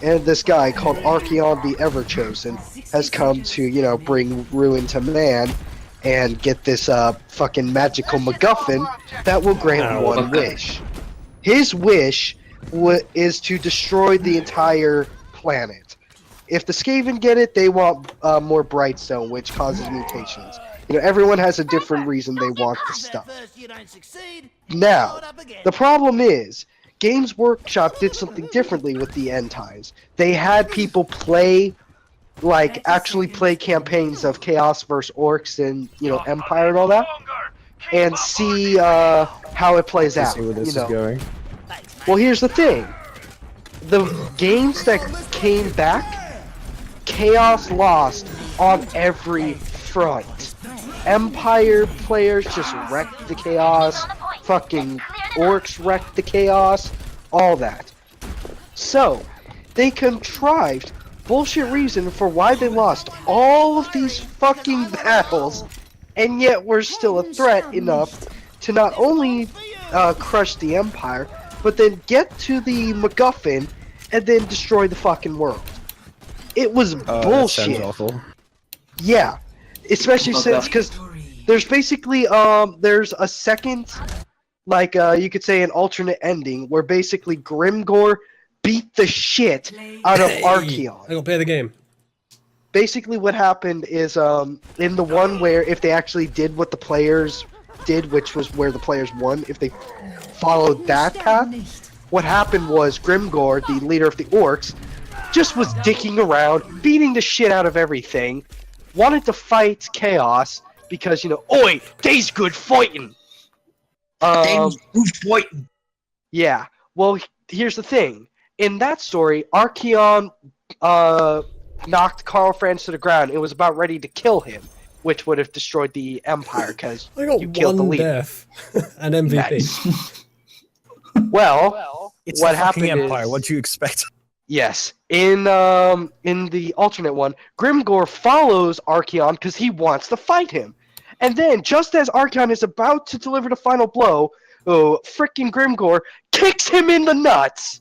And this guy called Archeon the Everchosen has come to, bring ruin to man and get this fucking magical MacGuffin that will grant one wish. His wish is to destroy the entire planet. If the Skaven get it, they want more Brightstone, which causes mutations. Everyone has a different reason they want the stuff. Now, the problem is, Games Workshop did something differently with the end times. They had people play, actually play campaigns of Chaos versus Orcs and, Empire and all that, and see how it plays out. See where this is going. Well, here's the thing. The games that came back, Chaos lost on every front. Empire players just wrecked the Chaos. Fucking Orcs wrecked the Chaos. All that. So, they contrived bullshit reason for why they lost all of these fucking battles, and yet we're still a threat enough to not only crush the Empire, but then get to the MacGuffin and then destroy the fucking world. It was bullshit. That sounds awful. Yeah, especially since, because there's basically there's a second, you could say an alternate ending where basically Grimgor beat the shit out of Archeon. I don't play the game. Basically what happened is in the one where if they actually did what the players did, which was where the players won, if they followed that path, what happened was Grimgor, the leader of the Orcs, just was dicking around, beating the shit out of everything, wanted to fight Chaos because, oi, they's good fighting. Yeah, well, here's the thing. In that story, Archeon knocked Karl Franz to the ground. It was about ready to kill him, which would have destroyed the Empire because you killed the leader. Death. An MVP. Nice. Well, it's what a fucking happened Empire. is, What do you expect? Yes, in the alternate one, Grimgor follows Archeon because he wants to fight him. And then, just as Archeon is about to deliver the final blow, frickin' Grimgor kicks him in the nuts!